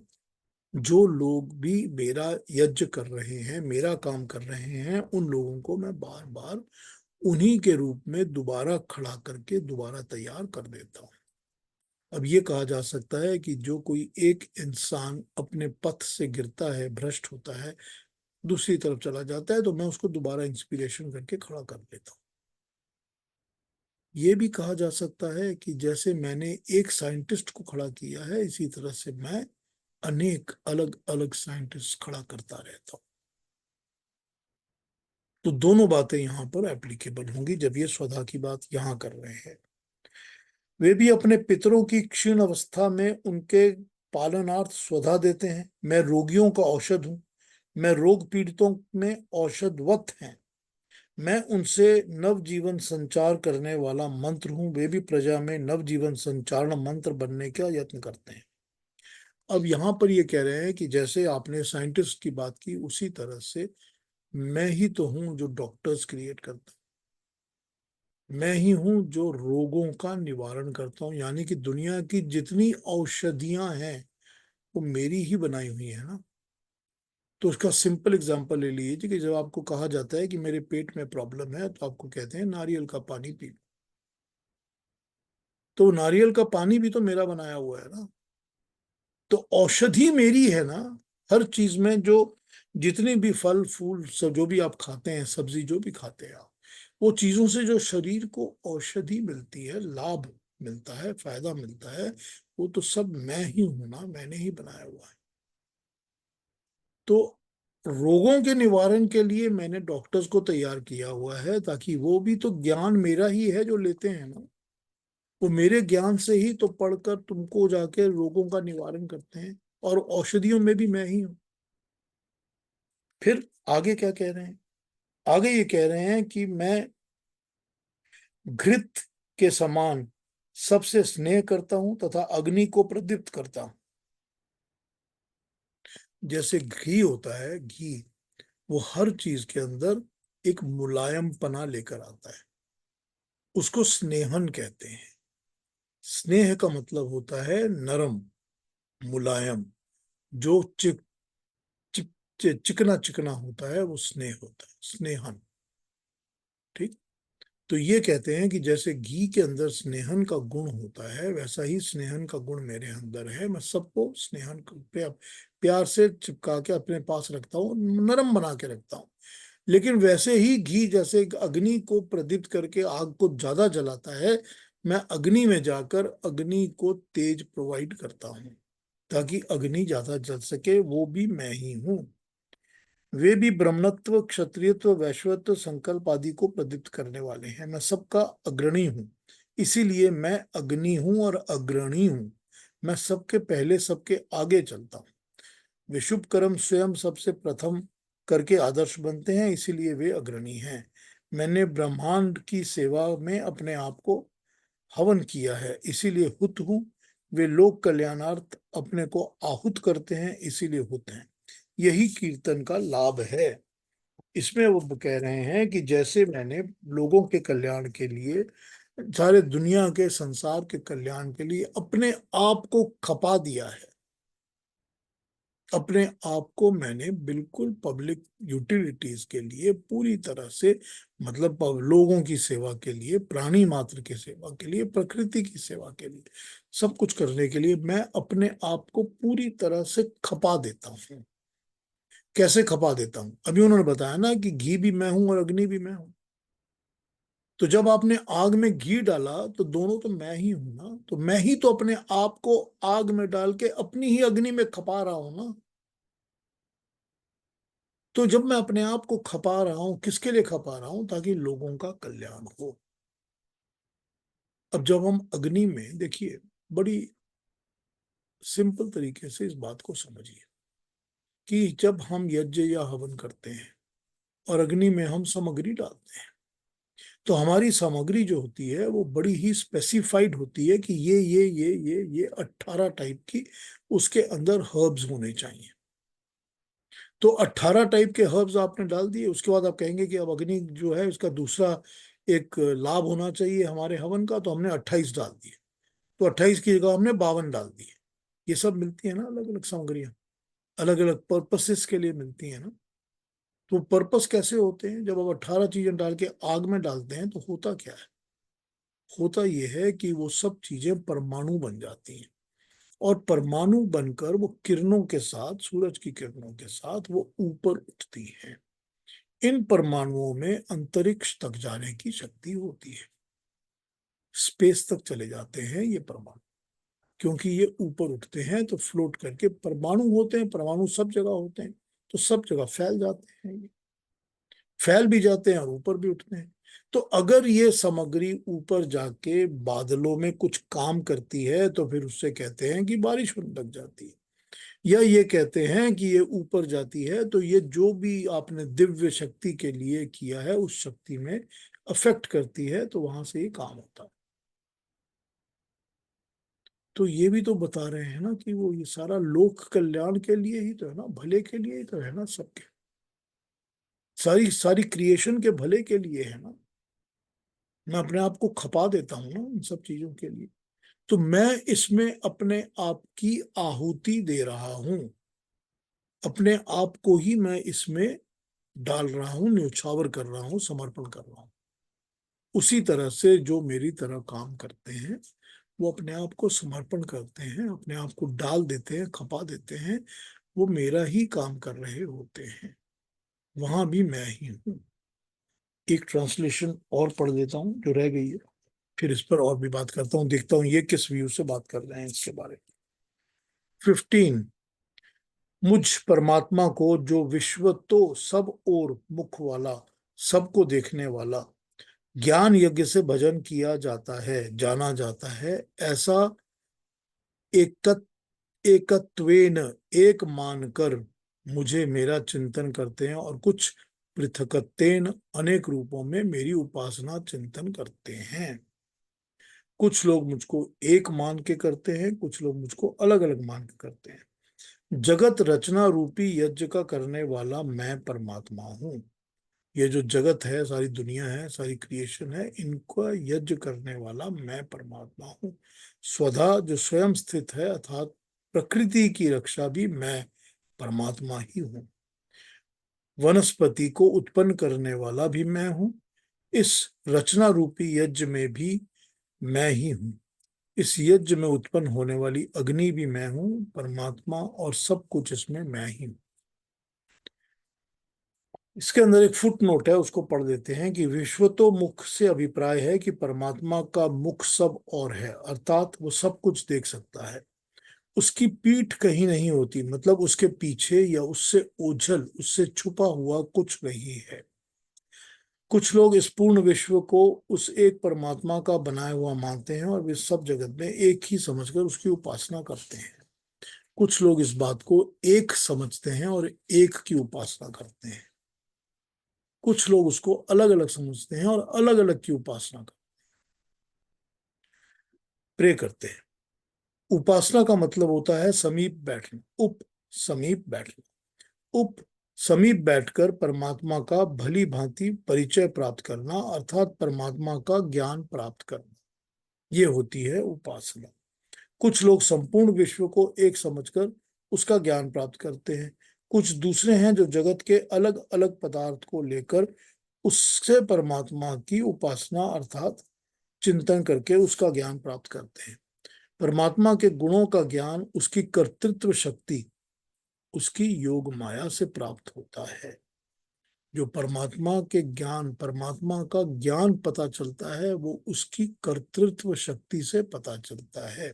जो लोग भी मेरा यज्ञ कर रहे हैं, मेरा काम कर रहे हैं, उन लोगों को मैं बार बार उन्हीं के रूप में दोबारा खड़ा करके दोबारा तैयार कर देता हूं। अब ये कहा जा सकता है कि जो कोई एक इंसान अपने पथ से गिरता है, भ्रष्ट होता है, दूसरी तरफ चला जाता है, तो मैं उसको दोबारा इंस्पिरेशन करके खड़ा कर देता हूँ। ये भी कहा जा सकता है कि जैसे मैंने एक साइंटिस्ट को खड़ा किया है, इसी तरह से मैं अनेक अलग अलग साइंटिस्ट खड़ा करता रहता हूं। तो दोनों बातें यहां पर एप्लीकेबल होंगी जब ये स्वधा की बात यहां कर रहे हैं। वे भी अपने पितरों की क्षीण अवस्था में उनके पालनार्थ स्वधा देते हैं। मैं रोगियों का औषध हूं, मैं रोग पीड़ितों में औषधवत हैं, मैं उनसे नवजीवन संचार करने वाला मंत्र हूं। वे भी प्रजा में नवजीवन संचारण मंत्र बनने का यत्न करते हैं। अब यहां पर ये कह रहे हैं कि जैसे आपने साइंटिस्ट की बात की, उसी तरह से मैं ही तो हूं जो डॉक्टर्स क्रिएट करता हूं। मैं ही हूं जो रोगों का निवारण करता हूं। यानी कि दुनिया की जितनी औषधियां हैं वो मेरी ही बनाई हुई है ना। तो उसका सिंपल एग्जांपल ले लीजिए कि जब आपको कहा जाता है कि मेरे पेट में प्रॉब्लम है, तो आपको कहते हैं नारियल का पानी पी लो। तो नारियल का पानी भी तो मेरा बनाया हुआ है ना। तो औषधि मेरी है ना। हर चीज में जो जितने भी फल फूल सब जो भी आप खाते हैं, सब्जी जो भी खाते हैं आप, वो चीजों से जो शरीर को औषधि मिलती है, लाभ मिलता है, फायदा मिलता है, वो तो सब मैं ही हूं ना, मैंने ही बनाया हुआ है। तो रोगों के निवारण के लिए मैंने डॉक्टर्स को तैयार किया हुआ है, ताकि वो भी तो ज्ञान मेरा ही है जो लेते हैं ना। वो मेरे ज्ञान से ही तो पढ़कर तुमको जाके रोगों का निवारण करते हैं। और औषधियों में भी मैं ही हूं। फिर आगे क्या कह रहे हैं? आगे ये कह रहे हैं कि मैं घृत के समान सबसे स्नेह करता हूं तथा अग्नि को प्रदीप्त करता हूं। जैसे घी होता है, घी वो हर चीज के अंदर एक मुलायम पना लेकर आता है। उसको स्नेहन कहते हैं। स्नेह का मतलब होता है नरम, मुलायम, जो चिक, चिकना चिकना होता है, वो स्नेह होता है, स्नेहन। ठीक। तो ये कहते हैं कि जैसे घी के अंदर स्नेहन का गुण होता है, वैसा ही स्नेहन का गुण मेरे अंदर है। मैं सबको स्नेहन प्यार से चिपका के अपने पास रखता हूँ, नरम बना के रखता हूँ। लेकिन वैसे ही घी जैसे अग्नि को प्रदीप्त करके आग को ज्यादा जलाता है, मैं अग्नि में जाकर अग्नि को तेज प्रोवाइड करता हूँ, ताकि अग्नि ज्यादा जल सके। वो भी मैं ही हूँ। वे भी ब्रह्मत्व, क्षत्रियत्व, वैश्वत्व, संकल्प आदि को प्रदीप्त करने वाले हैं। मैं सबका अग्रणी हूँ, इसीलिए मैं अग्नि हूँ और अग्रणी हूँ। मैं सबके पहले, सबके आगे चलता हूँ। वे शुभ कर्म स्वयं सबसे प्रथम करके आदर्श बनते हैं, इसीलिए वे अग्रणी हैं। मैंने ब्रह्मांड की सेवा में अपने आप को हवन किया है, इसीलिए हुत हूँ। वे लोक कल्याणार्थ अपने को आहुत करते हैं, इसीलिए हुत हैं। यही कीर्तन का लाभ है। इसमें वो कह रहे हैं कि जैसे मैंने लोगों के कल्याण के लिए, सारे दुनिया के संसार के कल्याण के लिए अपने आप को खपा दिया है। अपने आप को मैंने बिल्कुल पब्लिक यूटिलिटीज के लिए पूरी तरह से, मतलब लोगों की सेवा के लिए, प्राणी मात्र की सेवा के लिए, प्रकृति की सेवा के लिए, सब कुछ करने के लिए मैं अपने आप को पूरी तरह से खपा देता हूँ। कैसे खपा देता हूं? अभी उन्होंने बताया ना कि घी भी मैं हूं और अग्नि भी मैं हूं। तो जब आपने आग में घी डाला, तो दोनों तो मैं ही हूं ना। तो मैं ही तो अपने आप को आग में डाल के अपनी ही अग्नि में खपा रहा हूं ना। तो जब मैं अपने आप को खपा रहा हूं, किसके लिए खपा रहा हूं? ताकि लोगों का कल्याण हो। अब जब हम अग्नि में, देखिए, बड़ी सिंपल तरीके से इस बात को समझिए कि जब हम यज्ञ या हवन करते हैं और अग्नि में हम सामग्री डालते हैं, तो हमारी सामग्री जो होती है वो बड़ी ही स्पेसिफाइड होती है कि ये 18 टाइप की उसके अंदर हर्ब्स होने चाहिए। तो 18 टाइप के हर्ब्स आपने डाल दिए, उसके बाद आप कहेंगे कि अब अग्नि जो है उसका दूसरा एक लाभ होना चाहिए हमारे हवन का, तो हमने 28 डाल दिए। तो 28 की जगह हमने 52 डाल दिए। ये सब मिलती है ना, अलग अलग सामग्रियां, अलग अलग पर्पसेस के लिए मिलती है ना। तो पर्पस कैसे होते हैं? जब आप 18 चीजें डाल के आग में डालते हैं, तो होता क्या है? होता यह है कि वो सब चीजें परमाणु बन जाती हैं। और परमाणु बनकर वो किरणों के साथ, सूरज की किरणों के साथ वो ऊपर उठती हैं। इन परमाणुओं में अंतरिक्ष तक जाने की शक्ति होती है। स्पेस तक चले जाते हैं ये परमाणु, क्योंकि ये ऊपर उठते हैं तो फ्लोट करके परमाणु होते हैं, परमाणु सब जगह होते हैं, तो सब जगह फैल जाते हैं, ये फैल भी जाते हैं और ऊपर भी उठते हैं। तो अगर ये सामग्री ऊपर जाके बादलों में कुछ काम करती है तो फिर उससे कहते हैं कि बारिश होने लग जाती है, या ये कहते हैं कि ये ऊपर जाती है तो ये जो भी आपने दिव्य शक्ति के लिए किया है उस शक्ति में अफेक्ट करती है, तो वहां से ये काम होता है। तो ये भी तो बता रहे हैं ना कि वो ये सारा लोक कल्याण के लिए ही तो है ना, भले के लिए ही तो है ना, सबके सारी सारी क्रिएशन के भले के लिए है ना। मैं अपने आप को खपा देता हूं ना इन सब चीजों के लिए, तो मैं इसमें अपने आप की आहुति दे रहा हूं, अपने आप को ही मैं इसमें डाल रहा हूं, न्यौछावर कर रहा हूं, समर्पण कर रहा हूं। उसी तरह से जो मेरी तरह काम करते हैं वो अपने आप को समर्पण करते हैं, अपने आप को डाल देते हैं, खपा देते हैं, वो मेरा ही काम कर रहे होते हैं, वहां भी मैं ही हूं। एक ट्रांसलेशन और पढ़ देता हूं जो रह गई है, फिर इस पर और भी बात करता हूं, देखता हूं ये किस व्यू से बात कर रहे हैं इसके बारे में। 15, मुझ परमात्मा को जो विश्व तो सब और मुख वाला, सबको देखने वाला, ज्ञान यज्ञ से भजन किया जाता है, जाना जाता है, ऐसा एकत एकत्वेन एक मानकर मुझे मेरा चिंतन करते हैं, और कुछ पृथकत्वेन अनेक रूपों में मेरी उपासना चिंतन करते हैं। कुछ लोग मुझको एक मान के करते हैं, कुछ लोग मुझको अलग अलग मान के करते हैं। जगत रचना रूपी यज्ञ का करने वाला मैं परमात्मा हूँ। ये जो जगत है, सारी दुनिया है, सारी क्रिएशन है, इनका यज्ञ करने वाला मैं परमात्मा हूँ। स्वधा जो स्वयं स्थित है, अर्थात प्रकृति की रक्षा भी मैं परमात्मा ही हूँ। वनस्पति को उत्पन्न करने वाला भी मैं हूँ। इस रचना रूपी यज्ञ में भी मैं ही हूँ। इस यज्ञ में उत्पन्न होने वाली अग्नि भी मैं हूँ, परमात्मा, और सब कुछ इसमें मैं ही हूँ। इसके अंदर एक फुट नोट है, उसको पढ़ देते हैं कि विश्वतो मुख से अभिप्राय है कि परमात्मा का मुख सब और है, अर्थात वो सब कुछ देख सकता है। उसकी पीठ कहीं नहीं होती, मतलब उसके पीछे या उससे ओझल, उससे छुपा हुआ कुछ नहीं है। कुछ लोग इस पूर्ण विश्व को उस एक परमात्मा का बनाया हुआ मानते हैं और वे सब जगत में एक ही समझकर उसकी उपासना करते हैं। कुछ लोग इस बात को एक समझते हैं और एक की उपासना करते हैं। कुछ लोग उसको अलग अलग समझते हैं और अलग अलग की उपासना करते, प्रे करते हैं। उपासना का मतलब होता है समीप बैठना, उप समीप बैठना, उप समीप बैठकर परमात्मा का भली भांति परिचय प्राप्त करना, अर्थात परमात्मा का ज्ञान प्राप्त करना, ये होती है उपासना। कुछ लोग संपूर्ण विश्व को एक समझकर उसका ज्ञान प्राप्त करते हैं। कुछ दूसरे हैं जो जगत के अलग अलग पदार्थ को लेकर उससे परमात्मा की उपासना अर्थात चिंतन करके उसका ज्ञान प्राप्त करते हैं। परमात्मा के गुणों का ज्ञान उसकी कर्तृत्व शक्ति, उसकी योग माया से प्राप्त होता है। जो परमात्मा के ज्ञान, परमात्मा का ज्ञान पता चलता है वो उसकी कर्तृत्व शक्ति से पता चलता है,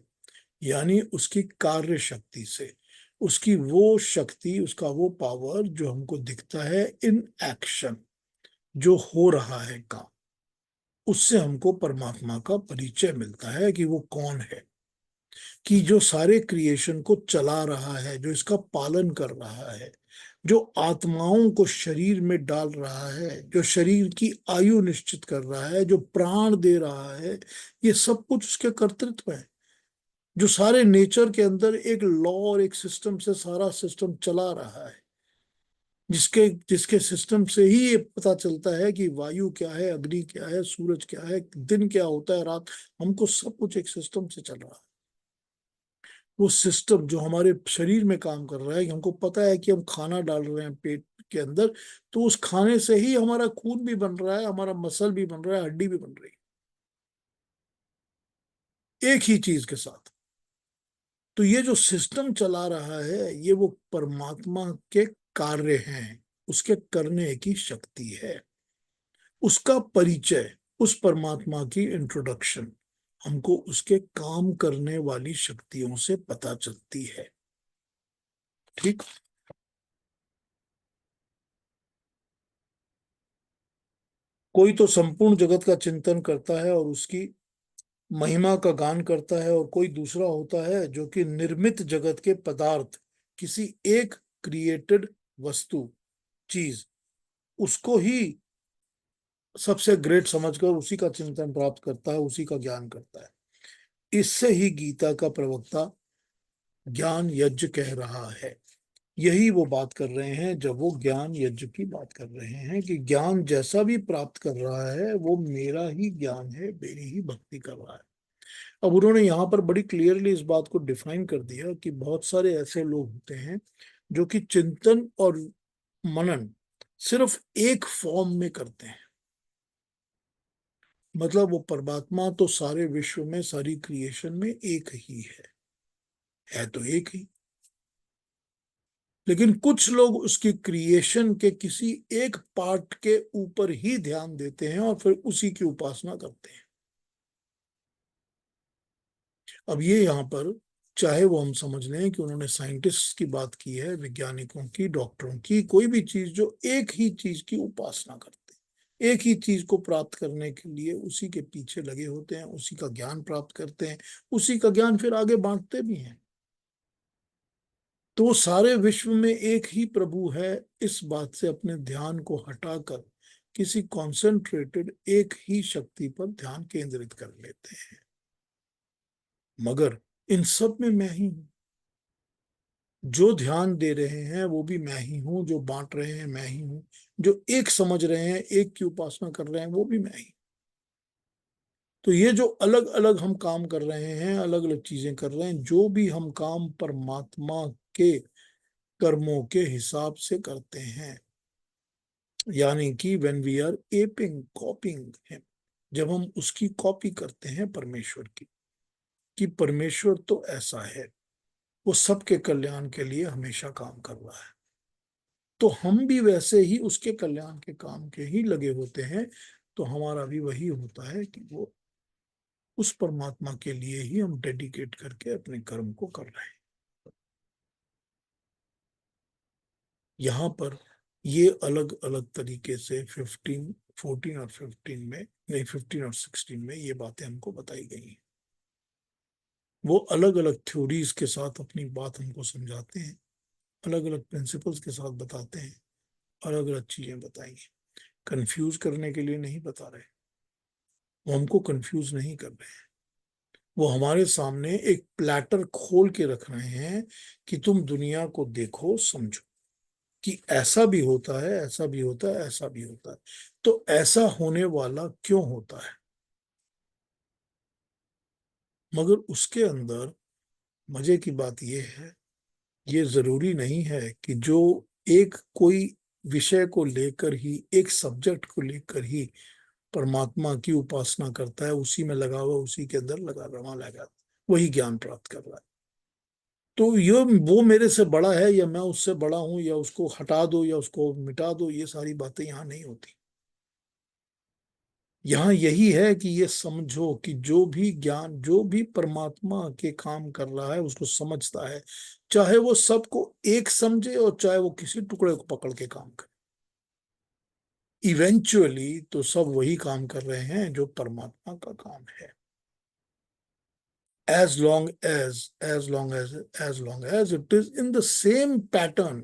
यानी उसकी कार्य शक्ति से। उसकी वो शक्ति, उसका वो पावर जो हमको दिखता है इन एक्शन, जो हो रहा है काम, उससे हमको परमात्मा का परिचय मिलता है कि वो कौन है, कि जो सारे क्रिएशन को चला रहा है, जो इसका पालन कर रहा है, जो आत्माओं को शरीर में डाल रहा है, जो शरीर की आयु निश्चित कर रहा है, जो प्राण दे रहा है, ये सब कुछ उसके कर्तृत्व है। जो सारे नेचर के अंदर एक लॉ और एक सिस्टम से सारा सिस्टम चला रहा है, जिसके जिसके सिस्टम से ही ये पता चलता है कि वायु क्या है, अग्नि क्या है, सूरज क्या है, दिन क्या होता है, रात, हमको सब कुछ एक सिस्टम से चल रहा है। वो सिस्टम जो हमारे शरीर में काम कर रहा है, कि हमको पता है कि हम खाना डाल रहे हैं पेट के अंदर, तो उस खाने से ही हमारा खून भी बन रहा है, हमारा मसल भी बन रहा है, हड्डी भी बन रही है, एक ही चीज के साथ। तो ये जो सिस्टम चला रहा है ये वो परमात्मा के कार्य हैं, उसके करने की शक्ति है, उसका परिचय, उस परमात्मा की इंट्रोडक्शन, हमको उसके काम करने वाली शक्तियों से पता चलती है। ठीक। कोई तो संपूर्ण जगत का चिंतन करता है और उसकी महिमा का गान करता है, और कोई दूसरा होता है जो कि निर्मित जगत के पदार्थ, किसी एक क्रिएटेड वस्तु, चीज, उसको ही सबसे ग्रेट समझकर उसी का चिंतन प्राप्त करता है, उसी का ज्ञान करता है। इससे ही गीता का प्रवक्ता ज्ञान यज्ञ कह रहा है। यही वो बात कर रहे हैं जब वो ज्ञान यज्ञ की बात कर रहे हैं, कि ज्ञान जैसा भी प्राप्त कर रहा है वो मेरा ही ज्ञान है, मेरी ही भक्ति कर रहा है। अब उन्होंने यहाँ पर बड़ी क्लियरली इस बात को डिफाइन कर दिया कि बहुत सारे ऐसे लोग होते हैं जो कि चिंतन और मनन सिर्फ एक फॉर्म में करते हैं। मतलब वो परमात्मा तो सारे विश्व में, सारी क्रिएशन में एक ही है तो एक ही। लेकिन कुछ लोग उसकी क्रिएशन के किसी एक पार्ट के ऊपर ही ध्यान देते हैं और फिर उसी की उपासना करते हैं। अब ये यहाँ पर, चाहे वो हम समझ लें कि उन्होंने साइंटिस्ट की बात की है, वैज्ञानिकों की, डॉक्टरों की, कोई भी चीज जो एक ही चीज की उपासना करते हैं, एक ही चीज को प्राप्त करने के लिए उसी के पीछे लगे होते हैं, उसी का ज्ञान प्राप्त करते हैं, उसी का ज्ञान फिर आगे बांटते भी हैं, तो वो सारे विश्व में एक ही प्रभु है, इस बात से अपने ध्यान को हटाकर किसी कॉन्सेंट्रेटेड एक ही शक्ति पर ध्यान केंद्रित कर लेते हैं। मगर इन सब में मैं ही हूं। जो ध्यान दे रहे हैं वो भी मैं ही हूं, जो बांट रहे हैं मैं ही हूं, जो एक समझ रहे हैं, एक की उपासना कर रहे हैं, वो भी मैं ही। तो ये जो अलग अलग हम काम कर रहे हैं, अलग अलग चीजें कर रहे हैं, जो भी हम काम परमात्मा के कर्मों के हिसाब से करते हैं, यानी कि when we are aping, copying him, जब हम उसकी कॉपी करते हैं परमेश्वर की, कि परमेश्वर तो ऐसा है, वो सबके कल्याण के लिए हमेशा काम कर रहा है, तो हम भी वैसे ही उसके कल्याण के काम के ही लगे होते हैं। तो हमारा भी वही होता है कि वो उस परमात्मा के लिए ही हम डेडिकेट करके अपने कर्म को कर रहे हैं। यहाँ पर ये अलग अलग तरीके से 15, 14 और 15 में, नहीं 15 और 16 में ये बातें हमको बताई गई हैं। वो अलग अलग थ्योरीज के साथ अपनी बात हमको समझाते हैं, अलग अलग प्रिंसिपल्स के साथ बताते हैं, अलग अलग चीजें बताएंगे। कंफ्यूज करने के लिए नहीं बता रहे, वो हमको कंफ्यूज नहीं कर रहे हैं, वो हमारे सामने एक प्लेटर खोल के रख रहे हैं कि तुम दुनिया को देखो, समझो कि ऐसा भी होता है, ऐसा भी होता है, ऐसा भी होता है, तो ऐसा होने वाला क्यों होता है। मगर उसके अंदर मजे की बात यह है, ये जरूरी नहीं है कि जो एक कोई विषय को लेकर ही, एक सब्जेक्ट को लेकर ही परमात्मा की उपासना करता है, उसी में लगा हुआ, उसी के अंदर लगा रमा लगा, वही ज्ञान प्राप्त कर रहा है। तो ये वो मेरे से बड़ा है या मैं उससे बड़ा हूं, या उसको हटा दो या उसको मिटा दो, ये सारी बातें यहाँ नहीं होती। यहाँ यही है कि ये समझो कि जो भी ज्ञान, जो भी परमात्मा के काम कर रहा है उसको समझता है, चाहे वो सबको एक समझे और चाहे वो किसी टुकड़े को पकड़ के काम करे, इवेंचुअली तो सब वही काम कर रहे हैं जो परमात्मा का काम है। as long as it is in the same pattern,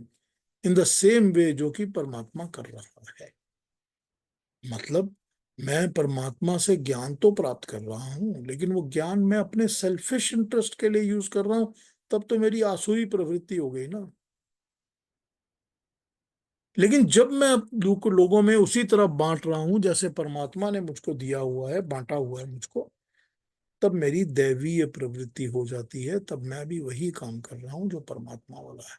in the same way जो कि परमात्मा कर रहा है। मतलब मैं परमात्मा से ज्ञान तो प्राप्त कर रहा हूं, लेकिन वो ज्ञान मैं अपने सेल्फिश इंटरेस्ट के लिए यूज कर रहा हूं, तब तो मेरी आसुरी प्रवृत्ति हो गई ना। लेकिन जब मैं लोगों में उसी तरह बांट रहा हूं जैसे परमात्मा ने मुझको दिया हुआ है, बांटा हुआ है मुझको, तब मेरी दैवीय प्रवृत्ति हो जाती है, तब मैं भी वही काम कर रहा हूं जो परमात्मा वाला है।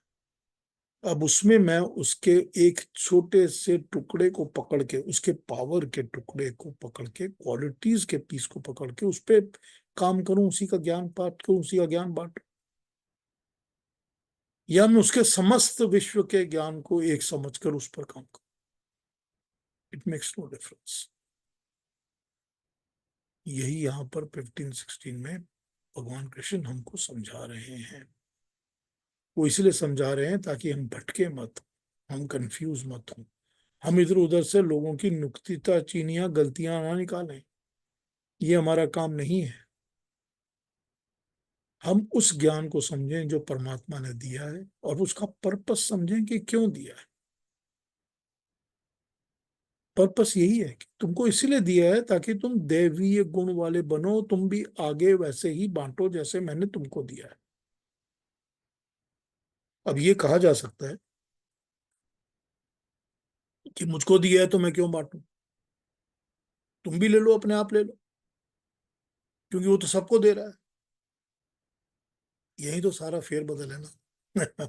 अब उसमें मैं उसके एक छोटे से टुकड़े को पकड़ के, उसके पावर के टुकड़े को पकड़ के, क्वालिटीज के पीस को पकड़ के उस पर काम करूं, उसी का ज्ञान पाठ करूं, उसी का ज्ञान बांटूं, या मैं उसके समस्त विश्व के ज्ञान को एक समझकर उस पर काम करूं। It makes no difference. यही यहाँ पर 15-16 में भगवान कृष्ण हमको समझा रहे हैं। वो इसलिए समझा रहे हैं ताकि हम भटके मत, हम कंफ्यूज मत हो, हम इधर उधर से लोगों की नुक्तिता चीनियां गलतियां ना निकालें। ये हमारा काम नहीं है। हम उस ज्ञान को समझें जो परमात्मा ने दिया है और उसका पर्पस समझें कि क्यों दिया है। पर्पस यही है कि तुमको इसीलिए दिया है ताकि तुम दैवीय गुण वाले बनो, तुम भी आगे वैसे ही बांटो जैसे मैंने तुमको दिया है। अब ये कहा जा सकता है कि मुझको दिया है तो मैं क्यों बांटूं, तुम भी ले लो, अपने आप ले लो, क्योंकि वो तो सबको दे रहा है। यही तो सारा फेरबदल है ना।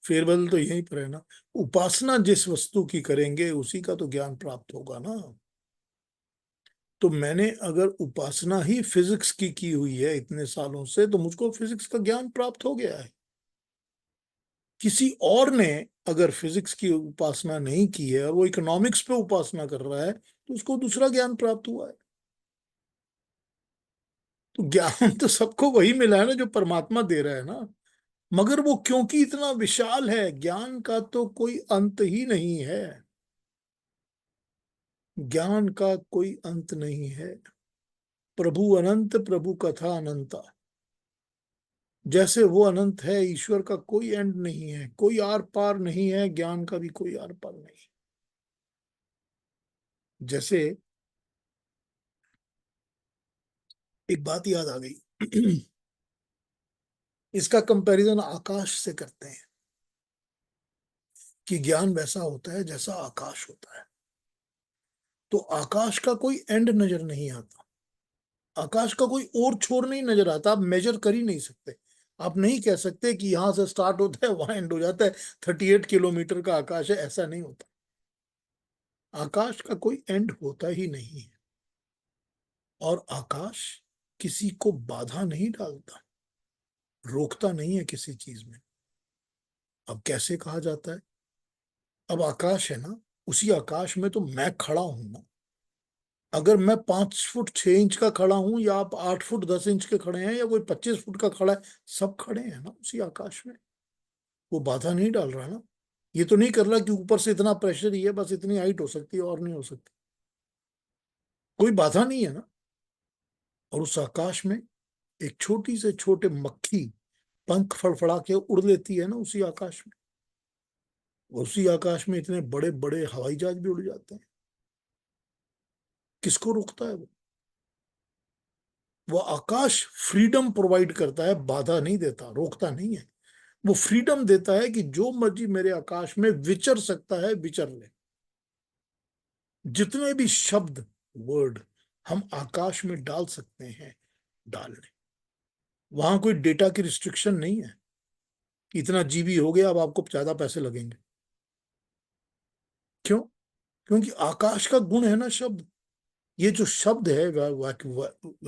फेरबदल तो यहीं पर है ना। उपासना जिस वस्तु की करेंगे उसी का तो ज्ञान प्राप्त होगा ना। तो मैंने अगर उपासना ही फिजिक्स की हुई है इतने सालों से, तो मुझको फिजिक्स का ज्ञान प्राप्त हो गया है। किसी और ने अगर फिजिक्स की उपासना नहीं की है और वो इकोनॉमिक्स पे उपासना कर रहा है, तो उसको दूसरा ज्ञान प्राप्त हुआ है। तो ज्ञान तो सबको वही मिला है ना जो परमात्मा दे रहा है ना। मगर वो क्योंकि इतना विशाल है, ज्ञान का तो कोई अंत ही नहीं है। ज्ञान का कोई अंत नहीं है। प्रभु अनंत, प्रभु कथा अनंता। जैसे वो अनंत है, ईश्वर का कोई एंड नहीं है, कोई आर पार नहीं है, ज्ञान का भी कोई आर पार नहीं। जैसे एक बात याद आ गई। इसका कंपैरिजन आकाश से करते हैं कि ज्ञान वैसा होता है जैसा आकाश होता है। तो आकाश का कोई एंड नजर नहीं आता, आकाश का कोई और छोर नहीं नजर आता, आप मेजर कर ही नहीं सकते। आप नहीं कह सकते कि यहां से स्टार्ट होता है वहां एंड हो जाता है, 38 किलोमीटर का आकाश है, ऐसा नहीं होता। आकाश का कोई एंड होता ही नहीं है। और आकाश किसी को बाधा नहीं डालता, रोकता नहीं है किसी चीज में। अब कैसे कहा जाता है, अब आकाश है ना, उसी आकाश में तो मैं खड़ा हूं ना। अगर मैं 5 फुट 6 इंच का खड़ा हूं, या आप 8 फुट 10 इंच के खड़े हैं, या कोई 25 फुट का खड़ा है, सब खड़े हैं ना उसी आकाश में। वो बाधा नहीं डाल रहा ना। ये तो नहीं कर रहा कि ऊपर से इतना प्रेशर ही है, बस इतनी हाइट हो सकती है और नहीं हो सकती। कोई बाधा नहीं है ना। और उस आकाश में एक छोटी से छोटे मक्खी पंख फड़फड़ा के उड़ लेती है ना उसी आकाश में। उसी आकाश में इतने बड़े बड़े हवाई जहाज भी उड़ जाते हैं। किसको रोकता है वो आकाश फ्रीडम प्रोवाइड करता है, बाधा नहीं देता, रोकता नहीं है। वो फ्रीडम देता है कि जो मर्जी मेरे आकाश में विचर सकता है, विचर ले। जितने भी शब्द, वर्ड हम आकाश में डाल सकते हैं, डाल लें। वहां कोई डेटा की रिस्ट्रिक्शन नहीं है कि इतना जीबी हो गया, अब आपको ज्यादा पैसे लगेंगे। क्यों? क्योंकि आकाश का गुण है ना शब्द। ये जो शब्द है,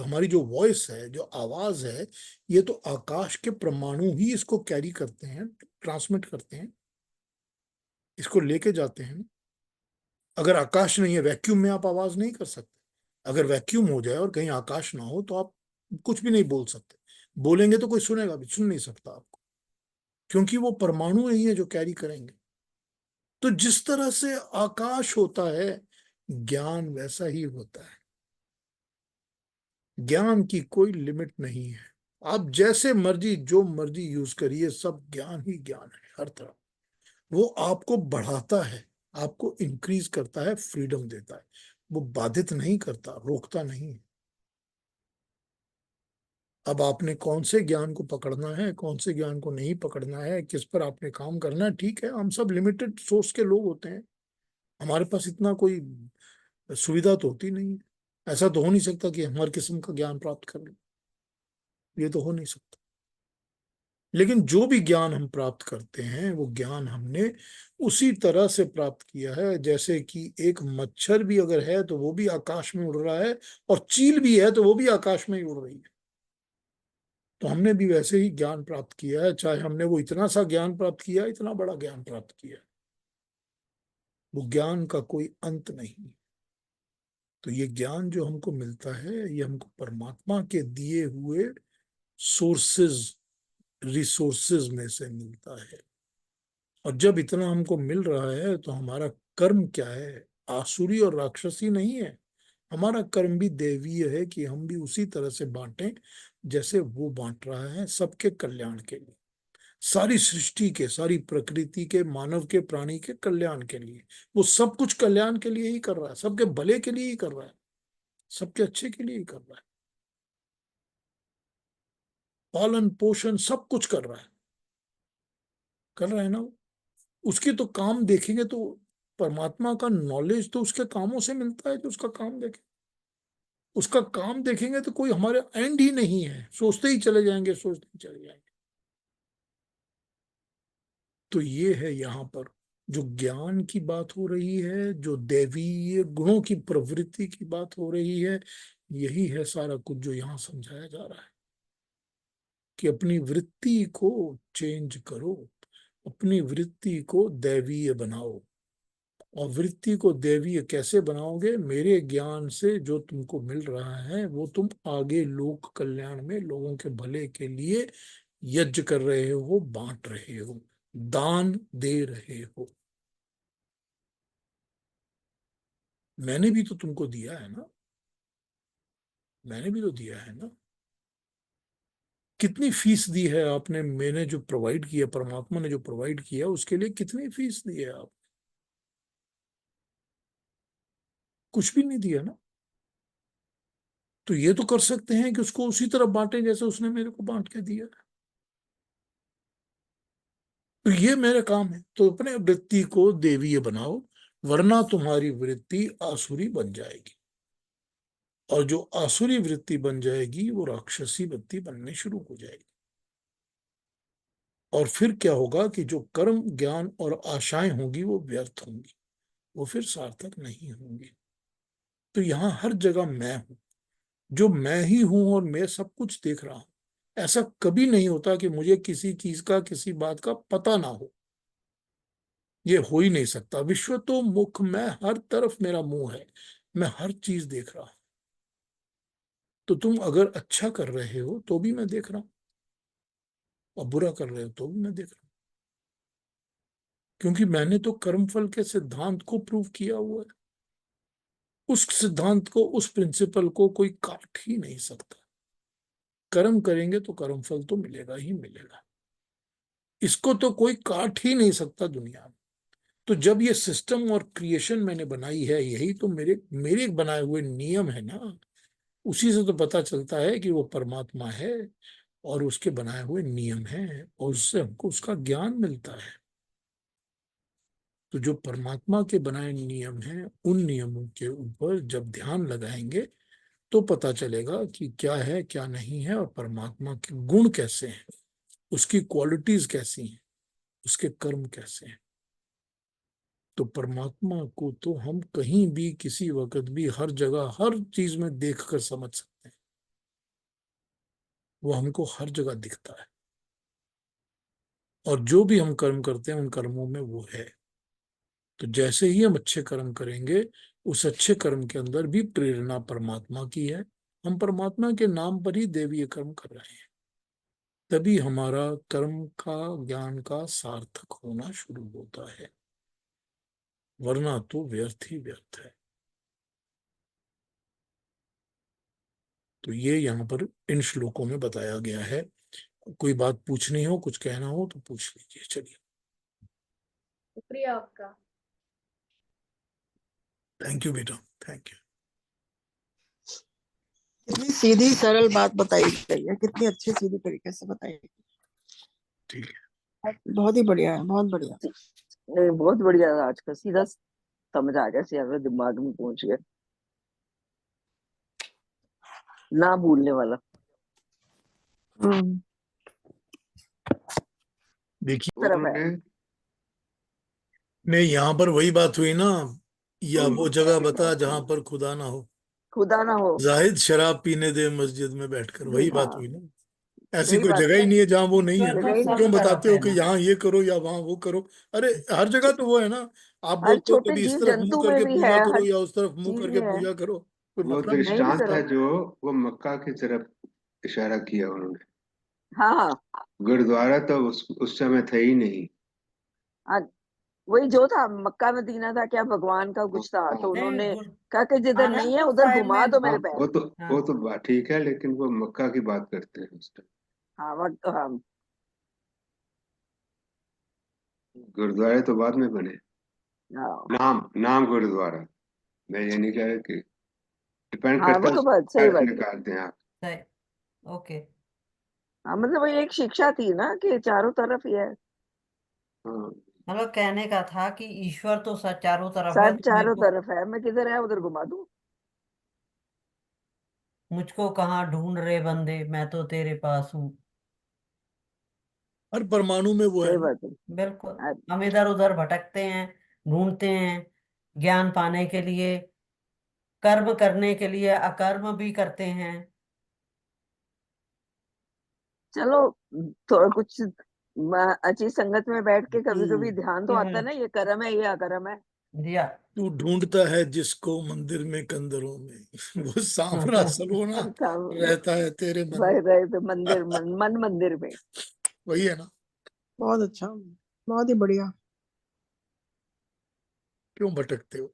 हमारी जो वॉइस है, जो आवाज है, ये तो आकाश के परमाणु ही इसको कैरी करते हैं, ट्रांसमिट करते हैं, इसको लेके जाते हैं। अगर आकाश नहीं है, वैक्यूम में आप आवाज नहीं कर सकते। अगर वैक्यूम हो जाए और कहीं आकाश ना हो, तो आप कुछ भी नहीं बोल सकते। बोलेंगे तो कोई सुनेगा भी, सुन नहीं सकता आपको, क्योंकि वो परमाणु नहीं है जो कैरी करेंगे। तो जिस तरह से आकाश होता है, ज्ञान वैसा ही होता है। ज्ञान की कोई लिमिट नहीं है। आप जैसे मर्जी जो मर्जी यूज करिए, सब ज्ञान ही ज्ञान है हर तरफ। वो आपको बढ़ाता है, आपको इंक्रीज करता है, फ्रीडम देता है। वो बाधित नहीं करता, रोकता नहीं। अब आपने कौन से ज्ञान को पकड़ना है, कौन से ज्ञान को नहीं पकड़ना है, किस पर आपने काम करना है, ठीक है, हम सब लिमिटेड सोर्स के लोग होते हैं। हमारे पास इतना कोई सुविधा तो होती नहीं है। ऐसा तो हो नहीं सकता कि हम हर किस्म का ज्ञान प्राप्त कर लें, ये तो हो नहीं सकता। लेकिन जो भी ज्ञान हम प्राप्त करते हैं, वो ज्ञान हमने उसी तरह से प्राप्त किया है जैसे कि एक मच्छर भी अगर है तो वो भी आकाश में उड़ रहा है, और चील भी है तो वो भी आकाश में ही उड़ रही है। तो हमने भी वैसे ही ज्ञान प्राप्त किया है, चाहे हमने वो इतना सा ज्ञान प्राप्त किया, इतना बड़ा ज्ञान प्राप्त किया। वो ज्ञान का कोई अंत नहीं। तो ये ज्ञान जो हमको मिलता है ये हमको परमात्मा के दिए हुए सोर्सेज, रिसोर्सेज में से मिलता है। और जब इतना हमको मिल रहा है तो हमारा कर्म क्या है? आसुरी और राक्षसी नहीं है। हमारा कर्म भी दैवीय है कि हम भी उसी तरह से बांटें जैसे वो बांट रहा है, सबके कल्याण के लिए, सारी सृष्टि के, सारी प्रकृति के, मानव के, प्राणी के कल्याण के लिए। वो सब कुछ कल्याण के लिए ही कर रहा है, सबके भले के लिए ही कर रहा है, सबके अच्छे के लिए ही कर रहा है। पालन पोषण सब कुछ कर रहा है, कर रहा है ना वो। उसकी तो काम देखेंगे तो परमात्मा का नॉलेज तो उसके कामों से मिलता है, जो उसका काम देखे। उसका काम देखेंगे तो कोई हमारे एंड ही नहीं है, सोचते ही चले जाएंगे, सोचते ही चले जाएंगे। तो ये है यहाँ पर जो ज्ञान की बात हो रही है, जो दैवीय गुणों की प्रवृत्ति की बात हो रही है, यही है सारा कुछ जो यहाँ समझाया जा रहा है कि अपनी वृत्ति को चेंज करो, अपनी वृत्ति को दैवीय बनाओ। और वृत्ति को दैवीय कैसे बनाओगे? मेरे ज्ञान से जो तुमको मिल रहा है वो तुम आगे लोक कल्याण में, लोगों के भले के लिए यज्ञ कर रहे हो, बांट रहे हो, दान दे रहे हो। मैंने भी तो तुमको दिया है ना, मैंने भी तो दिया है ना। कितनी फीस दी है आपने? मैंने जो प्रोवाइड किया, परमात्मा ने जो प्रोवाइड किया, उसके लिए कितनी फीस दी है आप? कुछ भी नहीं दिया ना। तो ये तो कर सकते हैं कि उसको उसी तरह बांटे जैसे उसने मेरे को बांट के दिया। तो ये मेरा काम है। तो अपने वृत्ति को देवीय बनाओ, वरना तुम्हारी वृत्ति आसुरी बन जाएगी। और जो आसुरी वृत्ति बन जाएगी वो राक्षसी वृत्ति बनने शुरू हो जाएगी। और फिर क्या होगा कि जो कर्म, ज्ञान और आशाएं होंगी वो व्यर्थ होंगी, वो फिर सार्थक नहीं होंगी। तो यहाँ हर जगह मैं हूं, जो मैं ही हूं और मैं सब कुछ देख रहा हूं। ऐसा कभी नहीं होता कि मुझे किसी चीज का, किसी बात का पता ना हो। ये हो ही नहीं सकता। विश्व तो मुख, मैं हर तरफ मेरा मुंह है, मैं हर चीज देख रहा हूं। तो तुम अगर अच्छा कर रहे हो तो भी मैं देख रहा हूं, और बुरा कर रहे हो तो भी मैं देख रहा हूं। क्योंकि मैंने तो कर्मफल के सिद्धांत को प्रूव किया हुआ है। उस सिद्धांत को, उस प्रिंसिपल को कोई काट ही नहीं सकता। कर्म करेंगे तो कर्मफल तो मिलेगा ही मिलेगा। इसको तो कोई काट ही नहीं सकता दुनिया में। तो जब ये सिस्टम और क्रिएशन मैंने बनाई है, यही तो मेरे मेरे बनाए हुए नियम है ना। उसी से तो पता चलता है कि वो परमात्मा है और उसके बनाए हुए नियम हैं, और उससे हमको उसका ज्ञान मिलता है। तो जो परमात्मा के बनाए नियम हैं, उन नियमों के ऊपर जब ध्यान लगाएंगे तो पता चलेगा कि क्या है, क्या नहीं है, और परमात्मा के गुण कैसे हैं, उसकी क्वालिटीज कैसी हैं, उसके कर्म कैसे हैं। तो परमात्मा को तो हम कहीं भी, किसी वक्त भी, हर जगह, हर चीज में देख कर समझ सकते हैं। वो हमको हर जगह दिखता है। और जो भी हम कर्म करते हैं उन कर्मों में वो है। तो जैसे ही हम अच्छे कर्म करेंगे, उस अच्छे कर्म के अंदर भी प्रेरणा परमात्मा की है। हम परमात्मा के नाम पर ही देवीय कर्म कर रहे हैं। तभी हमारा कर्म का, ज्ञान का सार्थक होना शुरू होता है, वरना तो व्यर्थ ही व्यर्थ है। तो ये यहाँ पर इन श्लोकों में बताया गया है। कोई बात पूछनी हो, कुछ कहना हो तो पूछ लीजिए। चलिए। शुक्रिया आपका। थैंक यू बेटा, थैंक यू। कितनी सीधी सरल बात बताई गई है, कितनी अच्छी सीधी तरीके से बताई गई। ठीक है, बहुत ही बढ़िया है, बहुत बढ़िया। नहीं, बहुत बढ़िया। आज का सीधा समझ आ गया, सीधा दिमाग में पहुंच गया, ना भूलने वाला। देखिए, तरफ है। नहीं, यहाँ पर वही बात हुई ना, या वो जगह बता जहां पर खुदा ना हो, खुदा ना हो। जाहिद शराब पीने दे मस्जिद में बैठकर, वही बात हाँ, हुई ना। ऐसी वही कोई बात जगह ही है। नहीं है जहां वो नहीं है। जगह ही तो नहीं क्यों है। बताते हो कि यहाँ ये करो या वहां वो करो? अरे हर जगह तो वो है ना। आप हर बोलते हो छोटे कभी इस जीव तरफ मुंह जंतु में करके भी है, पूजा हर करो या उस तरफ मुंह चीज करके में है। पूजा करो। कोई वो मतलब नहीं। नहीं दृष्टांत सर, है जो वो मक्का की तरफ इशारा किया उन्होंने। हाँ हाँ गुरुद्वारा तो उस समय थे ही नहीं। हाँ, वही जो था मक्का मदीना था क्या, भगवान का कुछ था, तो नहीं उन्होंने कहा कि जिधर नहीं है आनंदपुर उधर साहिब घुमा में दो हाँ मेरे पैर। हाँ वो तो बात ठीक है, लेकिन वो मक्का की बात करते हैं उस टाइम। हाँ वक्त हाँ गुरुद्वारे तो बाद में बने। हाँ नाम गुरुद्वारा। मैं ये नहीं कह रहा कि डिपेंड हाँ, करता वो है तो उस बात सही अर्थ बात है। निकालते हैं आप। सही। ओके। हाँ मतलब वही एक शिक्षा थी ना कि चारों तरफ ही है, हाँ मतलब कहने का था कि ईश्वर तो चारों तरफ है, सब तो मेरे चारों को तरफ है, मैं किधर है उधर घुमा दूं। मुझको कहाँ ढूंढ रहे बंदे, मैं तो तेरे पास हूँ। हर परमाणु में वो है सही ना। बात है। बिल्कुल। हाँ, हम इधर उधर भटकते हैं, ढूंढते हैं ज्ञान पाने के लिए, कर्म करने के लिए अकर्म भी करते हैं। चलो थोड़ा कुछ अच्छी संगत में बैठ के तू कभी कभी ध्यान तो आता है हम्म, ना, ये कर्म है ये अकर्म है। दिया। तू ढूंढता है जिसको मंदिर में कंदरों में वो सांवरा सलोना काम रहता है तेरे मन रह में। गए तो मंदिर मन मंदिर में। वही है ना। बहुत अच्छा, बहुत ही बढ़िया। क्यों भटकते हो?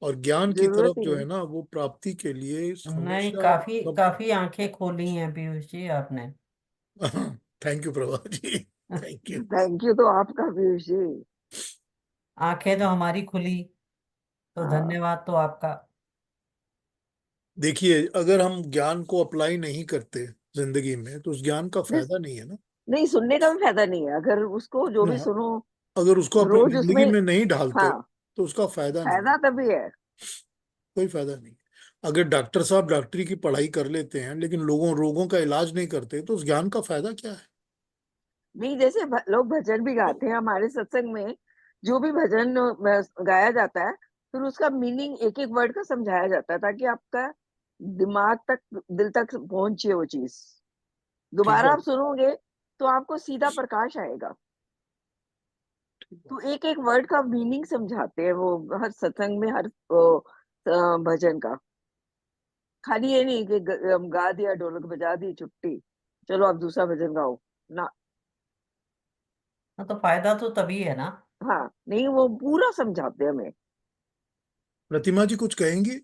और ज्ञान की जरूरत तरफ ही जो है नहीं। ना, वो प्राप्ति के लिए नहीं, हमेशा काफी सब। काफी आंखें खोली हैं पीयूष जी आपने। Thank you Prabha ji. Thank you. Thank you तो आपका पीयूष जी। आंखें तो हमारी खुली, तो हाँ धन्यवाद तो आपका। देखिए, अगर हम ज्ञान को अप्लाई नहीं करते जिंदगी में तो उस ज्ञान का नहीं, फायदा नहीं है ना। नहीं सुनने का भी फायदा नहीं है, अगर उसको जो भी ना, सुनो अगर उसको अपनी रोज उसमें। जिंदगी में नहीं ढालते हाँ, तो उसका फायदा नहीं है। फायदा तभी है। कोई फायदा नहीं। अगर डॉक्टर साहब डॉक्टरी की पढ़ाई कर लेते हैं लेकिन रोगों का इलाज नहीं करते तो उस ज्ञान का फायदा क्या है? नहीं जैसे लोग भजन भी तो गाते हैं हमारे सत्संग में, जो भी भजन गाया जाता है, फिर उसका मीनिंग एक एक वर्ड का समझाया जाता है ताकि आपका दिमाग तक, दिल तक पहुंचे वो चीज। ठीक दोबारा बात। आप सुनोगे तो आपको सीधा प्रकाश आएगा। ठीक बात। तो एक एक वर्ड का मीनिंग समझाते हैं वो हर सत्संग में, हर भजन का। खाली ये नहीं कि गा दिया, ढोलक बजा दी, छुट्टी, चलो आप दूसरा भजन गाओ ना। हाँ, तो फायदा तो तभी है ना। हाँ नहीं, वो पूरा समझाते हैं हमें। प्रतिमा जी कुछ कहेंगी?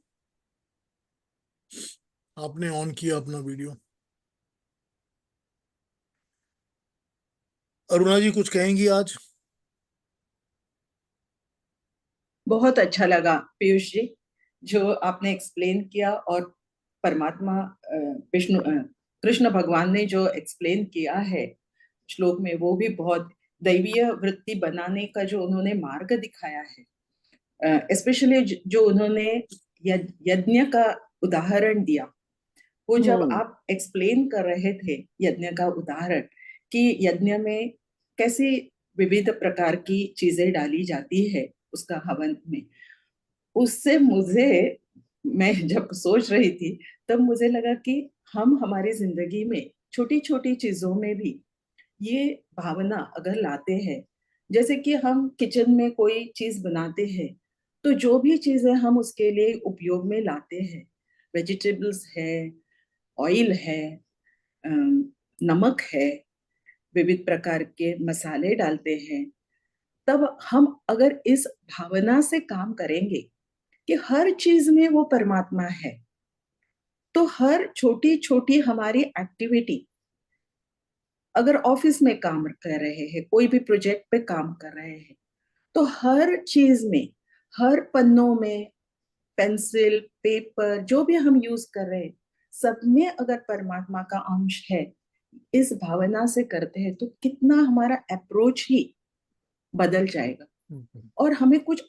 आपने ऑन किया अपना वीडियो। अरुणा जी कुछ कहेंगी आज? बहुत अच्छा लगा पीयूष जी, जो आपने एक्सप्लेन किया, और परमात्मा विष्णु कृष्ण भगवान ने जो एक्सप्लेन किया है श्लोक में, वो भी बहुत दैवीय वृत्ति बनाने का जो उन्होंने मार्ग दिखाया है। स्पेशली जो उन्होंने यज्ञ का उदाहरण दिया, वो जब हम्म आप एक्सप्लेन कर रहे थे यज्ञ का उदाहरण, कि यज्ञ में कैसी विविध प्रकार की चीजें डाली जाती है उसका हवन में, उससे मुझे, मैं जब सोच रही थी तब मुझे लगा कि हम हमारी जिंदगी में छोटी छोटी चीजों में भी ये भावना अगर लाते हैं, जैसे कि हम किचन में कोई चीज बनाते हैं, तो जो भी चीजें हम उसके लिए उपयोग में लाते हैं, वेजिटेबल्स है, ऑयल है, नमक है, विविध प्रकार के मसाले डालते हैं, तब हम अगर इस भावना से काम करेंगे कि हर चीज में वो परमात्मा है, तो हर छोटी छोटी हमारी एक्टिविटी, अगर ऑफिस में काम कर रहे हैं, कोई भी प्रोजेक्ट पे काम कर रहे हैं, तो हर चीज में, हर पन्नों में, पेंसिल, पेपर, जो भी हम यूज कर रहे हैं, सब में अगर परमात्मा का अंश है, इस भावना से करते हैं, तो कितना हमारा अप्रोच ही बदल जाएगा। और हमें कुछ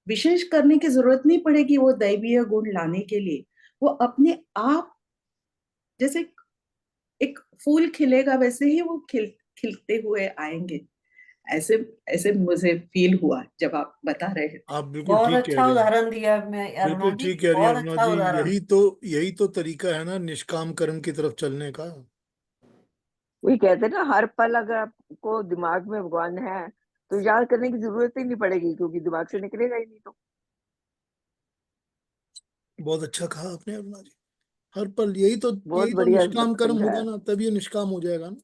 विशेष करने की जरूरत नहीं पड़ेगी वो दैवीय गुण लाने के लिए। वो अपने आप, जैसे एक फूल खिलेगा वैसे ही वो खिलते हुए आएंगे। ऐसे ऐसे मुझे फील हुआ जब आप बता रहे थे। आप बिल्कुल बहुत ठीक कह अच्छा रही हैं। उदाहरण दिया मैं अरुणा बिल्कुल जी, ठीक कह रही हैं बहुत अरुणा अच्छा जी। उदाहरण। यही तो तरीका है ना निष्काम कर्म की तरफ चलने का। वही कहते हैं ना, हर पल अगर आपको दिमाग में भगवान है तो याद करने की जरूरत ही नहीं पड़ेगी, क्योंकि दिमाग से निकलेगा ही नहीं तो। बहुत अच्छा कहा आपने अरुणा जी। हर पल बहुत यही तो बढ़िया निष्काम कर्म होगा समझाया। ना, तभी ये निष्काम हो जाएगा ना।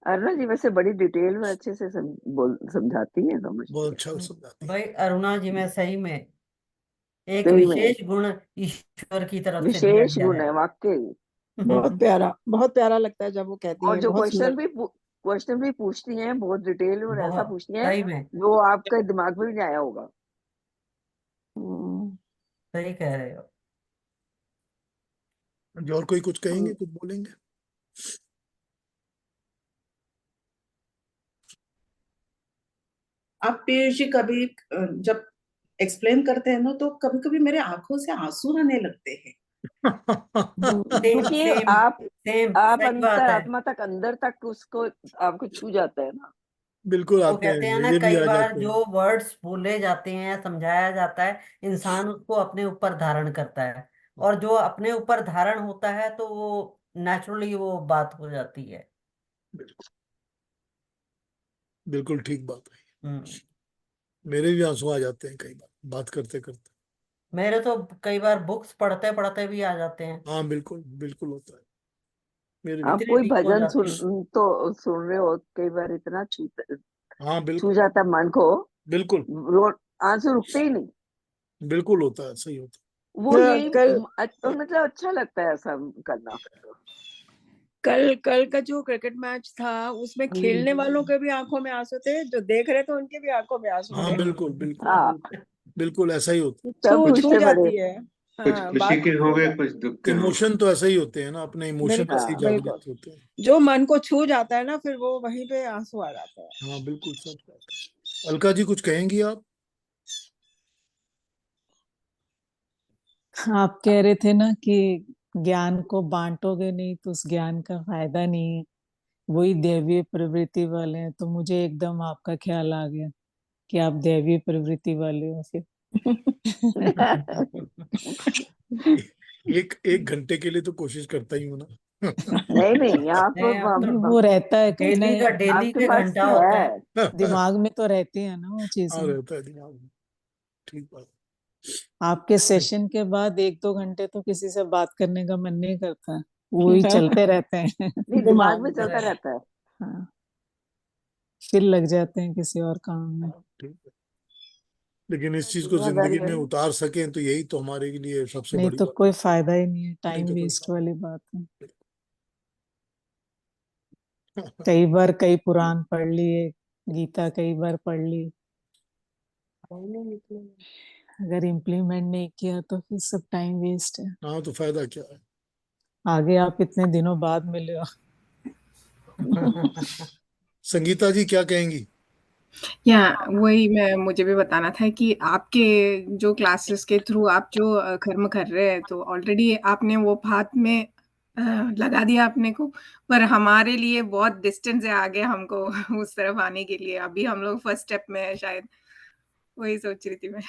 अरुणा जी वैसे बड़ी डिटेल में अच्छे से समझाती है, समझती बहुत है। अच्छा समझाती है। भाई अरुणा जी में सही में एक सही में विशेष गुण ईश्वर की तरफ से दिया विशेष गया गुण है। है वाकई। बहुत प्यारा लगता है जब वो कहती और है, जो बहुत सुंदर। क्वेश्चन भी पूछती हैं बहुत डिटेल में, और ऐसा बहुत पूछती हैं सही में जो आपके दिमाग में भी नहीं आया होगा। हम्म, सही कह रहे हो। जो और कोई कुछ कहेंगे, हम्म, कुछ बोलेंगे? आप पीयूष जी कभी जब एक्सप्लेन करते हैं ना, तो कभी कभी मेरे आंखों से आंसू आने लगते हैं। सेम क्योंकि सेम सेम आप सही बात अंतर है। आत्मा तक अंदर तक उसको आपको छू जाता है ना। बिल्कुल वो आते हैं, कहते हैं ना, ये भी कई आ बार जाते जो हैं। वर्ड्स बोले जाते हैं, समझाया जाता है, इंसान उसको अपने ऊपर धारण करता है, और जो अपने ऊपर धारण होता है तो वो नेचुरली वो बात हो जाती है। बिल्कुल, बिल्कुल ठीक बात है। हम्म। मेरे भी आंसू आ जाते हैं कई बार बात करते करते। मेरे तो कई बार बुक्स पढ़ते पढ़ते भी आ जाते हैं। हाँ बिल्कुल, बिल्कुल होता है। मेरे भी। आप इतनी कोई डीप हो भजन जाती है। सुन रहे हो, कई बार इतना हाँ छू बिल्कुल, जाता है मन को, बिल्कुल, आंसू रुकते ही नहीं। बिल्कुल होता है, सही होता वो यही कल मतलब अच्छा लगता है ऐसा करना फिर तो। कल कल का जो क्रिकेट मैच था, उसमें खेलने हम्म। वालों के भी आंखों में आंसू थे, जो देख रहे थे उनके भी आंखों में आंसू है। हाँ थे। बिल्कुल, बिल्कुल, हाँ, बिल्कुल ऐसा ही होता सब छू खुश छू थे बड़े। जाती है। कुछ हाँ, खुशी बात के छू होंगे, जाती कुछ दुख के है। होंगे। इमोशन तो ऐसा ही होते हैं ना, अपने है। इमोशन ऐसे ही हाँ, बिल्कुल, जागृत होते हैं। जो मन को छू जाता है ना, फिर वो वहीं पे आंसू आ जाते हैं। हाँ बिल्कुल, सच बात है। अलका जी कुछ कहेंगी आप? आप कह रहे थे ना कि ज्ञान को बांटोगे नहीं तो उस ज्ञान का फायदा नहीं है, वही दैवीय प्रवृत्ति वाले हैं, तो मुझे एकदम आपका ख्याल आ गया कि आप दैवीय प्रवृत्ति वाले हो फिर। एक एक घंटे के लिए तो कोशिश करता ही हूँ ना। नहीं नहीं, आप नहीं, अब तो वो रहता है कहीं ना, डेली आपके के पास घंटा तो होता है। है। दिमाग में तो रहती है ना वो हाँ चीजें। रहता है दिमाग में। ठीक बात। आपके सेशन के बाद 1-2 घंटे तो किसी से बात करने का मन नहीं करता, वही चलते रहते हैं नहीं, दिमाग दिमाग में में। चलता रहता है। हाँ, फिर लग जाते हैं किसी और काम में। ठीक है। लेकिन इस चीज को दुनियादारी जिंदगी है। में उतार सकें तो यही तो हमारे लिए सबसे नहीं बड़ी तो बात कोई फायदा ही नहीं है, है। नहीं टाइम तो कोई वेस्ट वाली बात है। फायदा। कई बार कई पुराण पढ़ लिए, गीता कई बार पढ़ ली, अगर इम्प्लीमेंट नहीं किया तो फिर सब टाइम वेस्ट है। हाँ तो फायदा क्या है? आगे आप इतने दिनों बाद मिले हो। संगीता जी क्या कहेंगी? या वही मैं मुझे भी बताना था कि आपके जो क्लासेस के थ्रू आप जो कर्म कर रहे हैं, तो ऑलरेडी आपने वो पाथ में लगा दिया अपने को, पर हमारे लिए बहुत डिस्टेंस है आगे हमको उस तरफ आने के लिए। अभी हम लोग फर्स्ट स्टेप में है शायद, वही सोच रही थी मैं।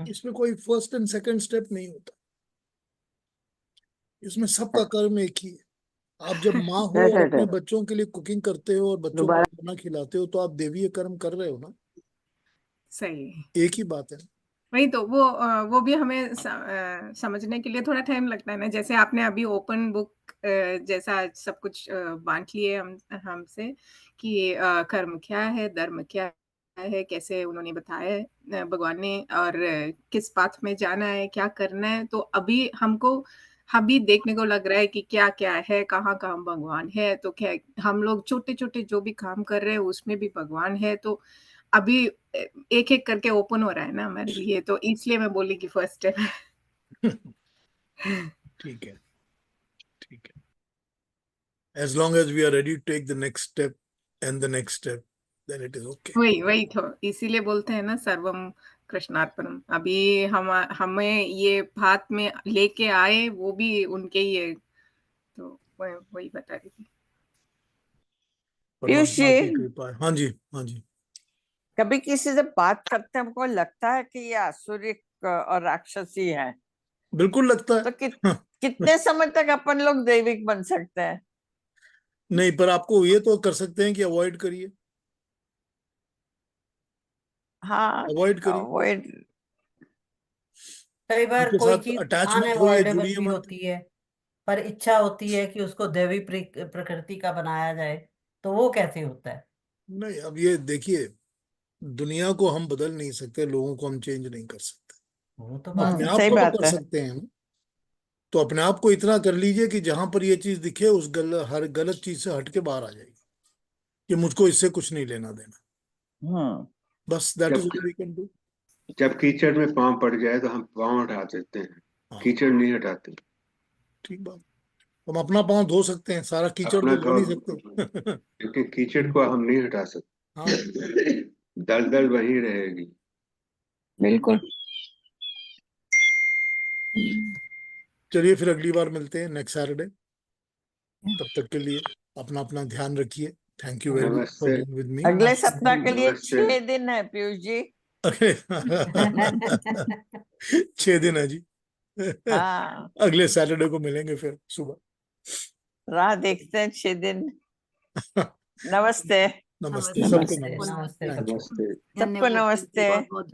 इसमें कोई फर्स्ट एंड सेकंड स्टेप नहीं होता, इसमें सबका कर्म एक ही है। आप जब माँ हो राइट और राइट अपने राइट। बच्चों के लिए कुकिंग करते हो और बच्चों को दोबारा। खाना खिलाते हो, तो आप देवीय कर्म कर रहे हो ना। सही। एक ही बात है। वही तो वो भी हमें समझने के लिए थोड़ा टाइम लगता है ना। जैसे आपने अभी ओपन बुक जैसा सब कुछ बांट लिए हमसे कि कर्म क्या है, धर्म क्या है, कैसे उन्होंने बताया है भगवान ने, और किस पाथ में जाना है, क्या करना है। तो अभी हमको अभी देखने को लग रहा है कि क्या क्या है, कहाँ कहाँ भगवान है। तो क्या हम लोग छोटे छोटे जो भी काम कर रहे हैं उसमें भी भगवान है। तो अभी एक एक करके ओपन हो रहा है ना हमारे लिए, तो इसलिए मैं बोली कि फर्स्ट स्टेप है। ठीक है, ठीक है। As long as we are ready to take the next step and the next step, then it is okay. वही वही तो इसीलिए बोलते हैं ना सर्वम कृष्णार्पणम। अभी हम हमें ये हाथ में लेके आए वो भी उनके ही है। तो वही वही बता रही थी। पीयूष परमात्मा की जी, कृपा है। हाँ जी, हाँ जी। कभी किसी से बात करते हैं हमको लगता है कि ये आसुरिक और राक्षसी है, बिल्कुल लगता तो है। हाँ, कितने समय तक अपन लोग दैविक बन सकते हैं? नहीं, पर आपको ये तो कर सकते हैं कि अवॉइड करिए, हाँ, अवॉइड करिए। अवॉइड कई बार उनके कोई साथ चीज अटैचमेंट हो या अनअवॉइडेबल जुड़िए भी मत। होती है, पर इच्छा होती है कि उसको दैवी प्रकृति का बनाया जाए, तो वो कैसे होता है? नहीं, अब ये देखिए, दुनिया को हम बदल नहीं सकते, लोगों को हम चेंज नहीं कर सकते, वो तो बात अपने है। आप सही को तो बात कर है। सकते हैं हम। तो अपने आप को इतना कर लीजिए कि जहां पर ये चीज दिखे उस हर गलत चीज से हट के बाहर आ जाएगी कि मुझको इससे कुछ नहीं लेना देना, बस दैट इज जब ऑल वी कैन डू। जब कीचड़ में पाँव पड़ जाए तो हम पाँव हटा देते हैं, हाँ, कीचड़ नहीं हटाते। ठीक बात। हम अपना पाँव धो सकते हैं, सारा कीचड़ अपना तो धो धो, नहीं सकते। लेकिन कीचड़ को हम नहीं हटा हाँ, सकते। दलदल वही रहेगी। बिल्कुल। चलिए फिर अगली बार मिलते हैं नेक्स्ट सैटरडे। तब तक के लिए अपना अपना ध्यान रखिए। Thank you very much for नमस्ते। Being with me. अगले सप्ताह के लिए नमस्ते। 6 दिन है पीयूष जी। अगले 6 दिन है जी। हाँ, अगले सैटरडे को मिलेंगे फिर सुबह। राह देखते हैं 6 दिन। नमस्ते। नमस्ते, नमस्ते। सबको नमस्ते। नमस्ते। नमस्ते थैंक यू। नमस्ते। सबको नमस्ते। बहुत बहुत